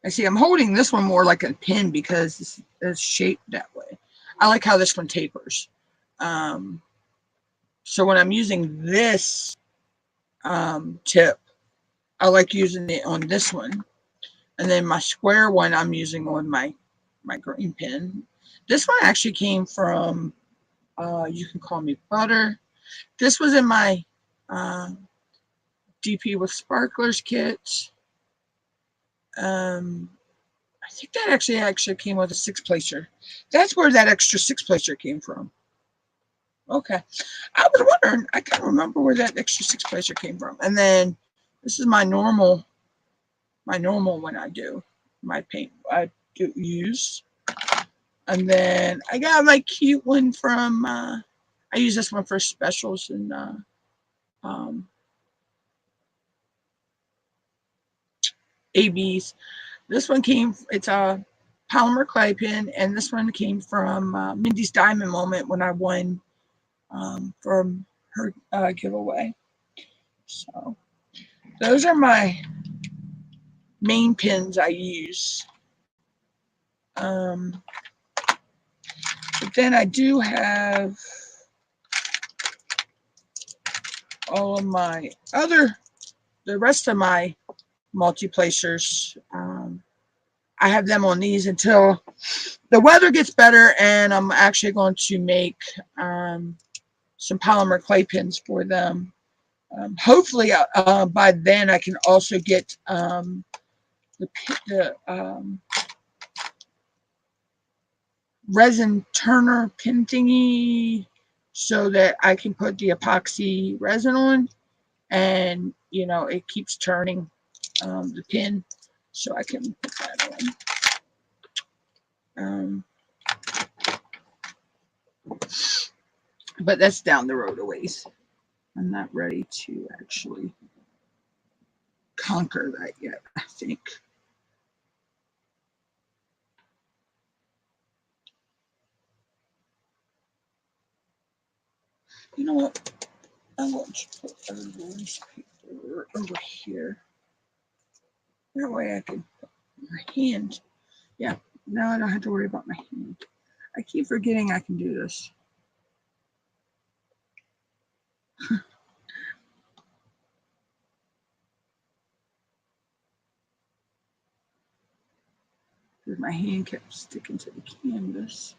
I see I'm holding this one more like a pen because it's shaped that way. I like how this one tapers. So when I'm using this tip, I like using it on this one. And then my square one I'm using on my green pen. This one actually came from, you can call me Butter. This was in my DP with Sparklers kit. I think that actually came with a 6-placer. That's where that extra 6-placer came from. Okay. I was wondering, I can't remember where that extra 6-placer came from. And then this is my normal one I do. My paint I do use. And then I got my cute one from, I use this one for specials and ABs. This one it's a polymer clay pen, and this one came from Mindy's Diamond Moment when I won from her giveaway. So those are my main pens I use. But then I do have all of my the rest of my multi-placers. I have them on these until the weather gets better, and I'm actually going to make some polymer clay pens for them. Hopefully, by then I can also get the resin turner pin thingy so that I can put the epoxy resin on, and it keeps turning the pin, so I can put that on. But that's down the road a ways. I'm not ready to actually conquer that yet, I think. You know what? I want to put a release paper over here. That way I can put my hand. Yeah, now I don't have to worry about my hand. I keep forgetting I can do this. Because my hand kept sticking to the canvas.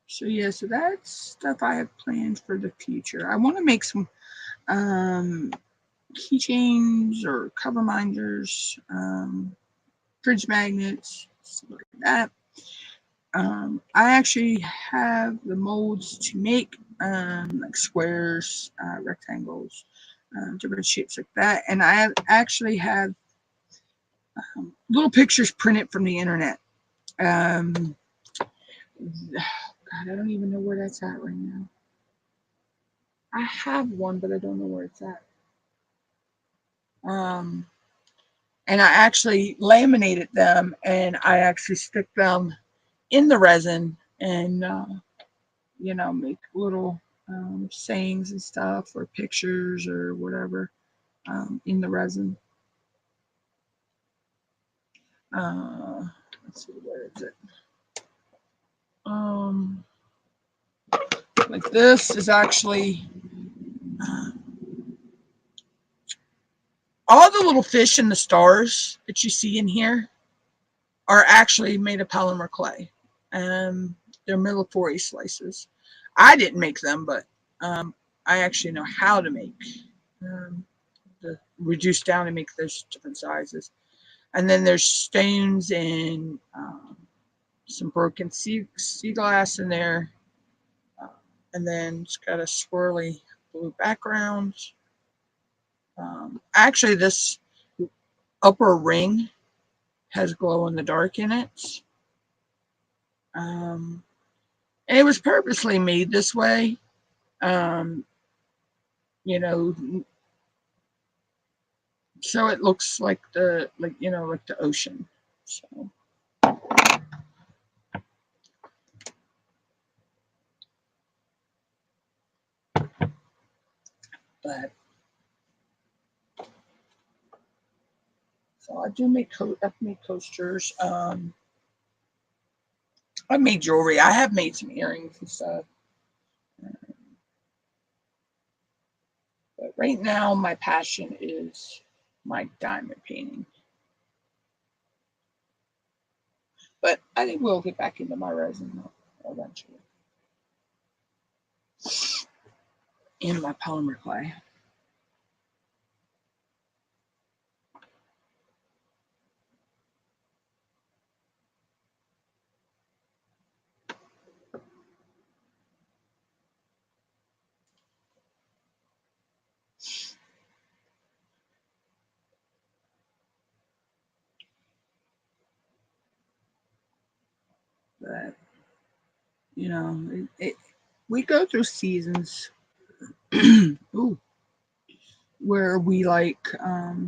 So yeah, so that's stuff I have planned for the future. I want to make some keychains or cover minders, fridge magnets, stuff like that. I actually have the molds to make like squares, rectangles, different shapes like that. And I actually have little pictures printed from the internet. God, I don't even know where that's at right now. I have one, but I don't know where it's at. And I actually laminated them, and I actually stick them in the resin and, make little sayings and stuff or pictures or whatever in the resin. Let's see, where is it? Like this is actually all the little fish and the stars that you see in here are actually made of polymer clay. They're millefori slices. I didn't make them, but I actually know how to make the reduce down and make those different sizes. And then there's stones and some broken sea glass in there. And then it's got a swirly blue background. Actually, this upper ring has glow in the dark in it. And it was purposely made this way. So it looks like the, like the ocean. So. But so I do make I've made coasters. I've made jewelry. I have made some earrings and stuff. But right now, my passion is my diamond painting. But I think we'll get back into my resin eventually. And my polymer clay. But, we go through seasons ooh, where we like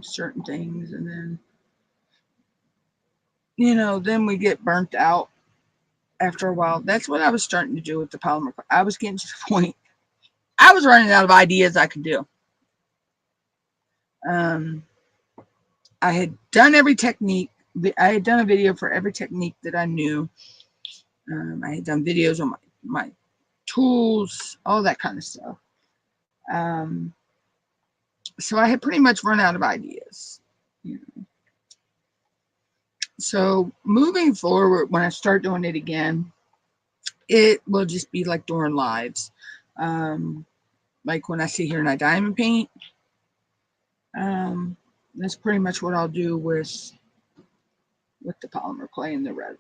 certain things, and then, then we get burnt out after a while. That's what I was starting to do with the polymer clay. I was getting to the point, I was running out of ideas I could do. I had done every technique. I had done a video for every technique that I knew. I had done videos on my tools, all that kind of stuff. So I had pretty much run out of ideas. So moving forward, when I start doing it again, it will just be like during lives. Like when I sit here and I diamond paint, that's pretty much what I'll do with the polymer clay and the resin.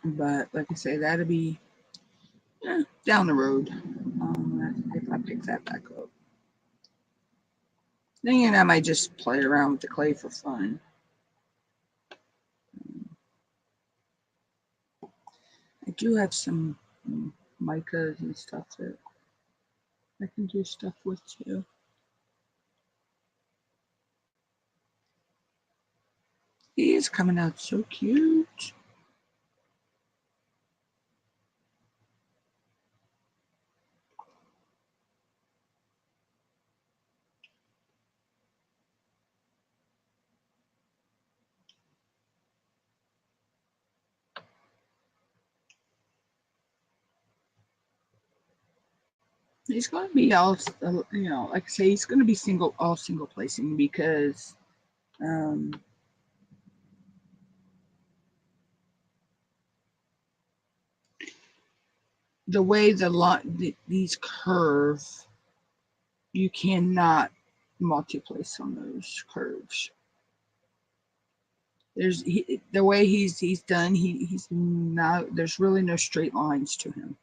But like I say, that'll be down the road if I pick that back up. Then I might just play around with the clay for fun. I do have some micas and stuff that I can do stuff with too. He is coming out so cute. He's going to be all, like I say, he's going to be all single placing because the way these curve, you cannot multi-place on those curves. The way he's done, he's not. There's really no straight lines to him.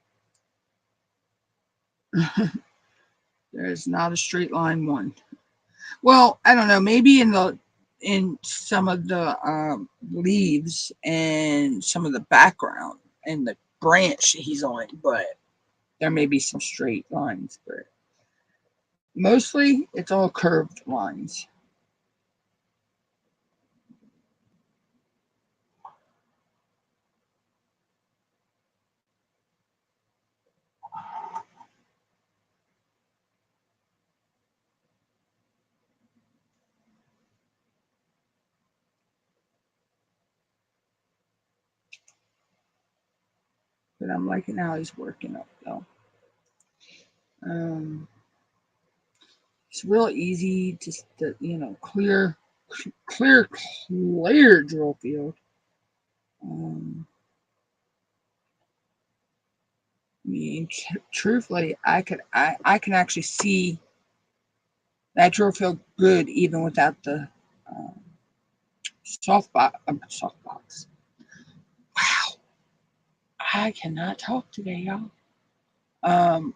There's not a straight line one. Well, I don't know. Maybe in some of the leaves and some of the background and the branch he's on, but there may be some straight lines. But mostly, it's all curved lines. But I'm liking how he's working up though. It's real easy just to, clear drill field. I mean, truthfully, I can actually see that drill field good even without the soft box. Wow. I cannot talk today, y'all.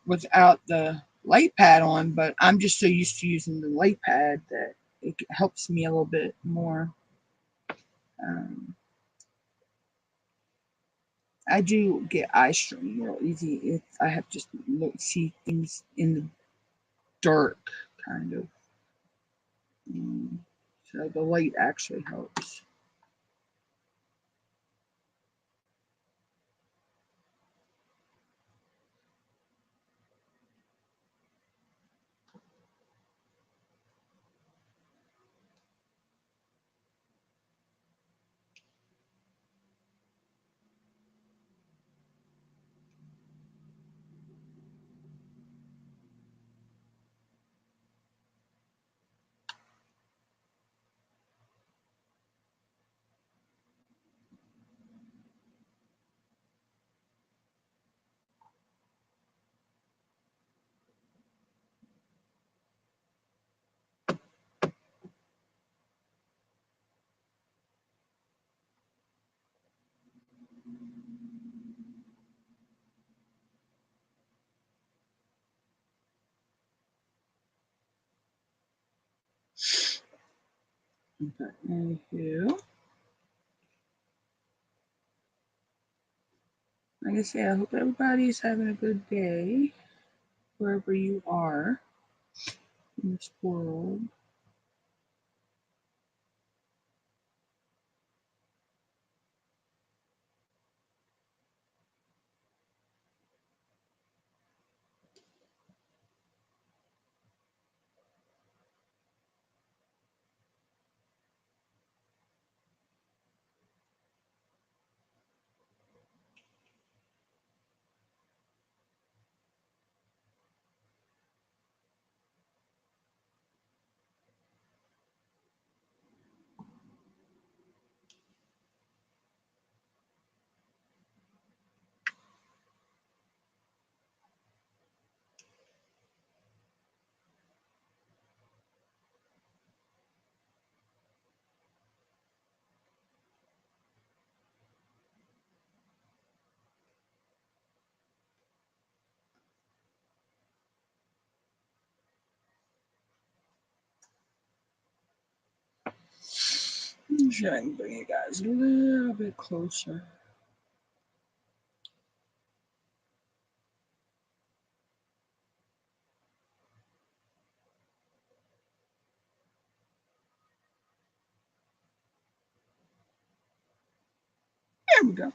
Without the light pad on, but I'm just so used to using the light pad that it helps me a little bit more. I do get eye strain real easy if I have to see things in the dark, kind of. So the light actually helps. But anywho, like I say, I hope everybody's having a good day wherever you are in this world. Should I bring you guys a little bit closer? There we go.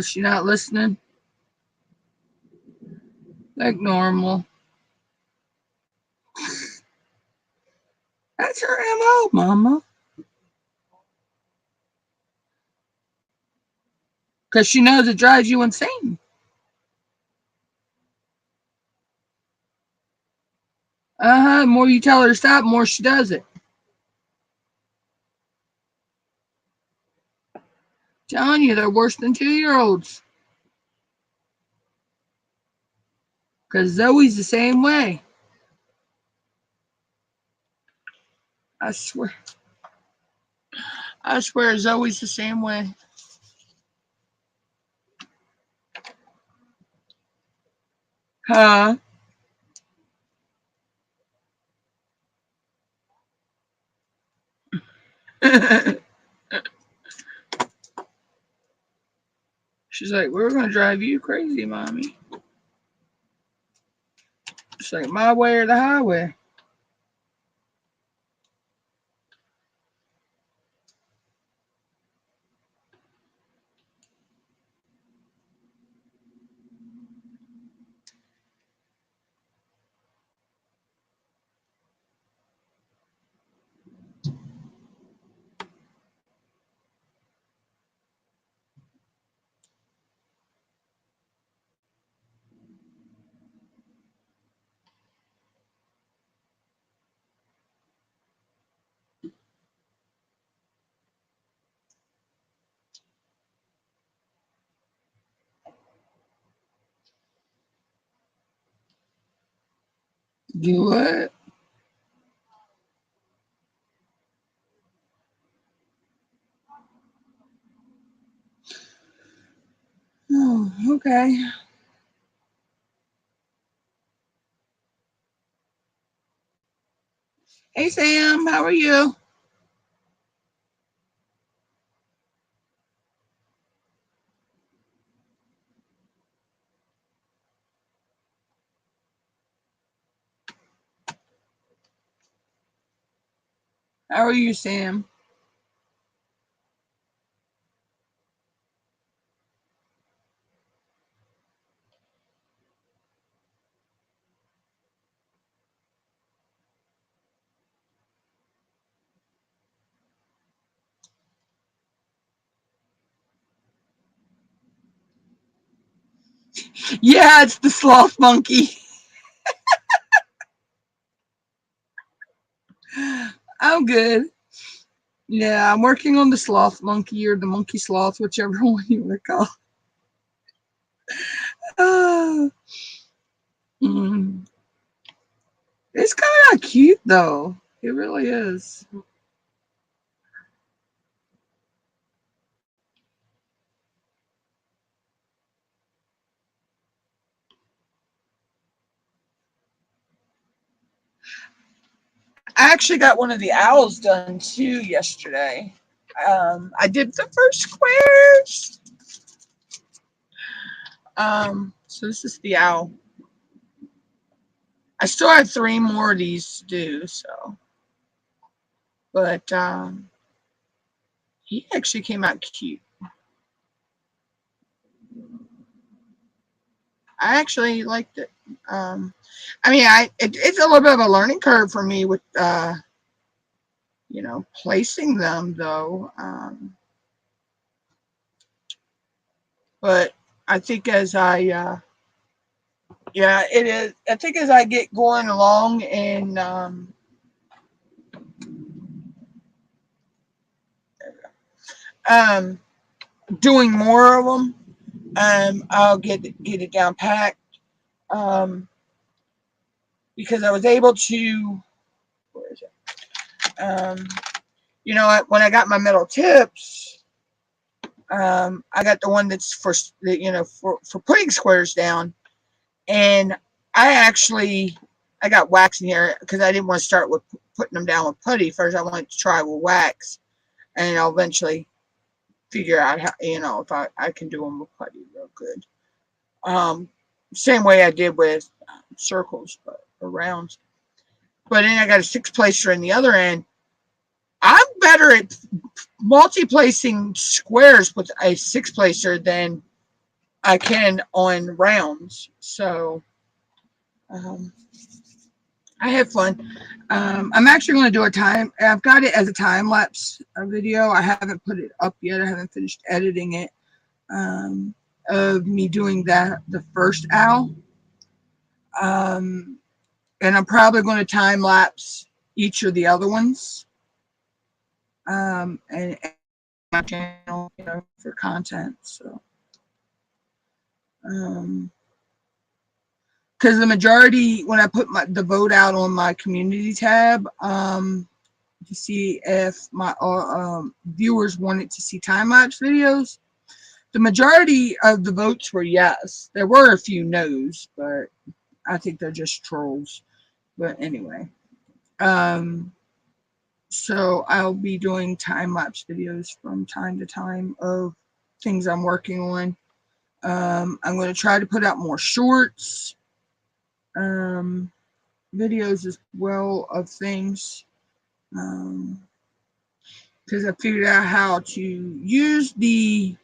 She not listening like normal. That's her MO, Mama. Because she knows it drives you insane. The more you tell her to stop, the more she does it. Telling you, they're worse than 2-year-olds. Because Zoe's the same way. I swear. I swear Zoe's the same way. Huh? She's like, we're going to drive you crazy, Mommy. It's like my way or the highway. Do what? Oh, okay. Hey, Sam, how are you? How are you, Sam? Yeah, it's the sloth monkey. I'm good. Yeah, I'm working on the sloth monkey or the monkey sloth, whichever one you want to call. Uh, mm. It's kind of cute, though. It really is. I actually got one of the owls done too yesterday. I did the first squares. So this is the owl. I still have 3 more of these to do, so. But he actually came out cute. I actually liked it. I mean, it's a little bit of a learning curve for me with placing them though. But I think as yeah, it is. I think as I get going along and um, doing more of them, I'll get it down packed. Um, because I was able to, where is it? When I got my metal tips, I got the one that's for putting squares down, and I got wax in here because I didn't want to start with putting them down with putty. First, I wanted to try with wax, and I'll eventually figure out how, if I can do them with putty real good. Same way I did with circles or rounds. But then I got a 6 placer in the other end. I'm better at multi-placing squares with a 6-placer than I can on rounds. So I had fun. I'm actually going to do a time. I've got it as a time lapse video. I haven't put it up yet. I haven't finished editing it. Of me doing that, the first owl. And I'm probably going to time lapse each of the other ones. And my channel, for content. So, because the majority, when I put the vote out on my community tab, to see if my viewers wanted to see time lapse videos, the majority of the votes were yes. There were a few no's, but I think they're just trolls. But anyway, so I'll be doing time lapse videos from time to time of things I'm working on. I'm going to try to put out more shorts, videos as well of things, because I figured out how to use the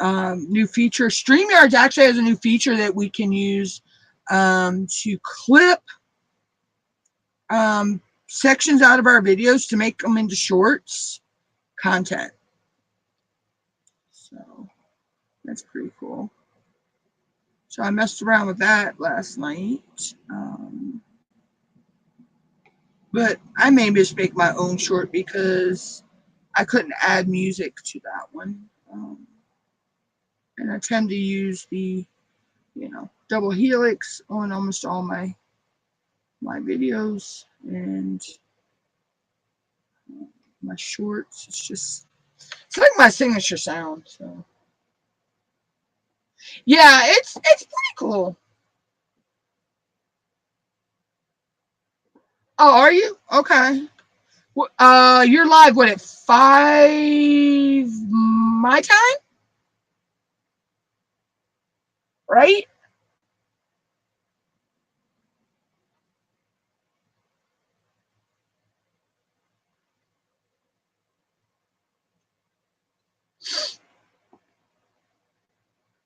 new feature. StreamYard actually has a new feature that we can use to clip sections out of our videos to make them into shorts content. So that's pretty cool. So I messed around with that last night. But I may just make my own short because I couldn't add music to that one. And I tend to use the, double helix on almost all my videos and my shorts. It's like my signature sound. So yeah, it's pretty cool. Oh, are you? Okay. You're live, what, at 5 my time? Right?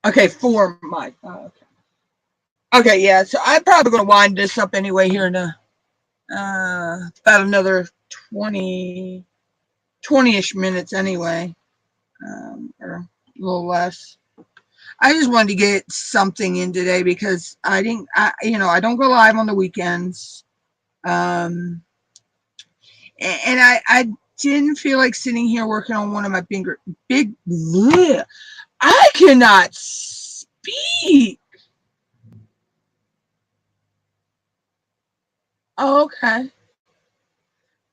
Okay, 4 my. Okay. Okay, yeah. So I'm probably going to wind this up anyway here in about another 20-ish minutes anyway, or a little less. I just wanted to get something in today because I don't go live on the weekends. And I didn't feel like sitting here working on one of my big bleh, I cannot speak. Oh, okay.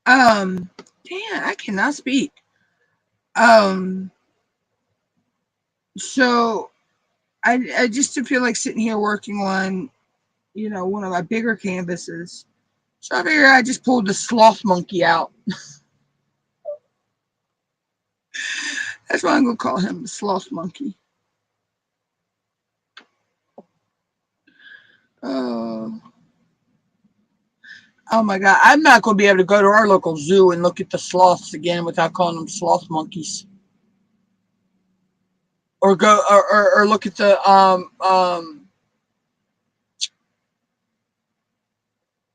Damn, I cannot speak. So I just didn't feel like sitting here working on, one of my bigger canvases. So I figured I just pulled the sloth monkey out. That's why I'm going to call him the sloth monkey. Oh my God. I'm not going to be able to go to our local zoo and look at the sloths again without calling them sloth monkeys. Or go or look at the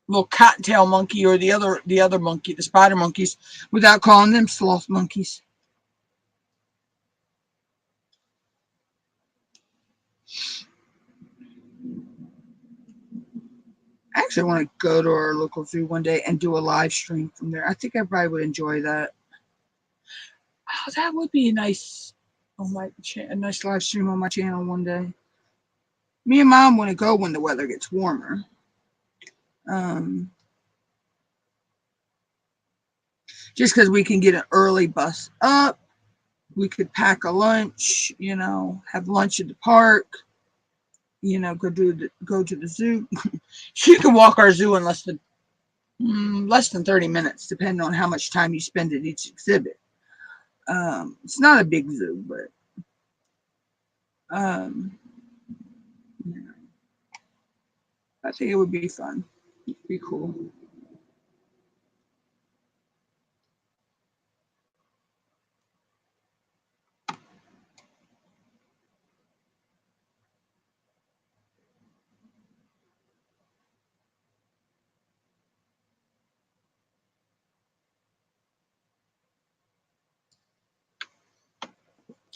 little cottontail monkey or the other monkey, the spider monkeys, without calling them sloth monkeys. I actually want to go to our local zoo one day and do a live stream from there. I think everybody would enjoy that. Oh, that would be a nice a nice live stream on my channel one day. Me and Mom want to go when the weather gets warmer. Just because we can get an early bus up, we could pack a lunch, have lunch at the park, go to the zoo. You can walk our zoo in less than 30 minutes, depending on how much time you spend at each exhibit. It's not a big zoo, but I think it would be fun. It'd be cool.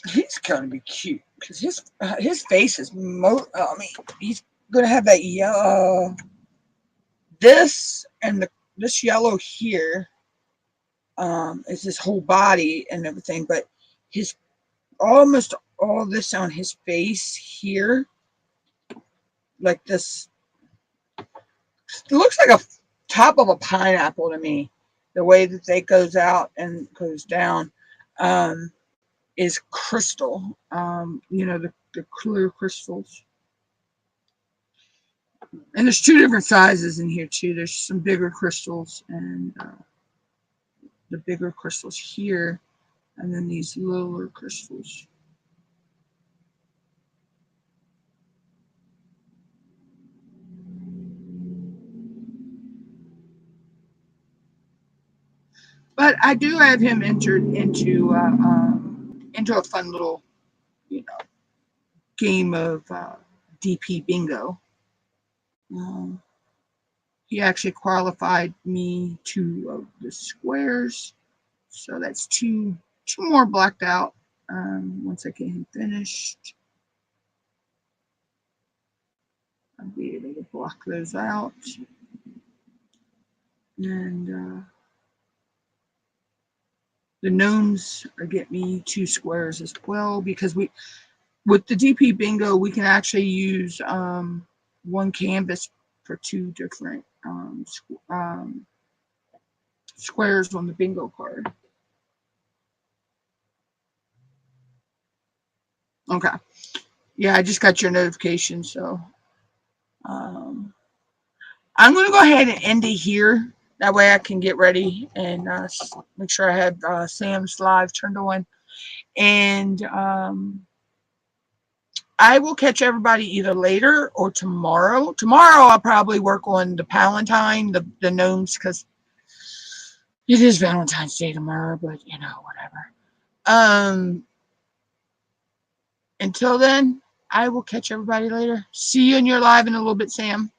He's going to be cute because his face is I mean, he's going to have that yellow. This and this yellow here is his whole body and everything, but his almost all this on his face here, like this, it looks like a top of a pineapple to me. The way that goes out and goes down is crystal. You know, the clear crystals. And there's two different sizes in here too. There's some bigger crystals and the bigger crystals here, and then these littler crystals. But I do have him entered into a fun little, you know, game of DP bingo. Um, he actually qualified me 2 of the squares, so that's two more blacked out. Once I get him finished, I'll be able to block those out. And the gnomes are get me 2 squares as well, because with the DP bingo we can actually use one canvas for 2 different squares on the bingo card. Okay. Yeah, I just got your notification, so I'm going to go ahead and end it here. That way I can get ready and make sure I have Sam's live turned on. And I will catch everybody either later or tomorrow. Tomorrow I'll probably work on the Palantine, the gnomes, because it is Valentine's Day tomorrow, but you know, whatever. Until then, I will catch everybody later. See you in your live in a little bit, Sam.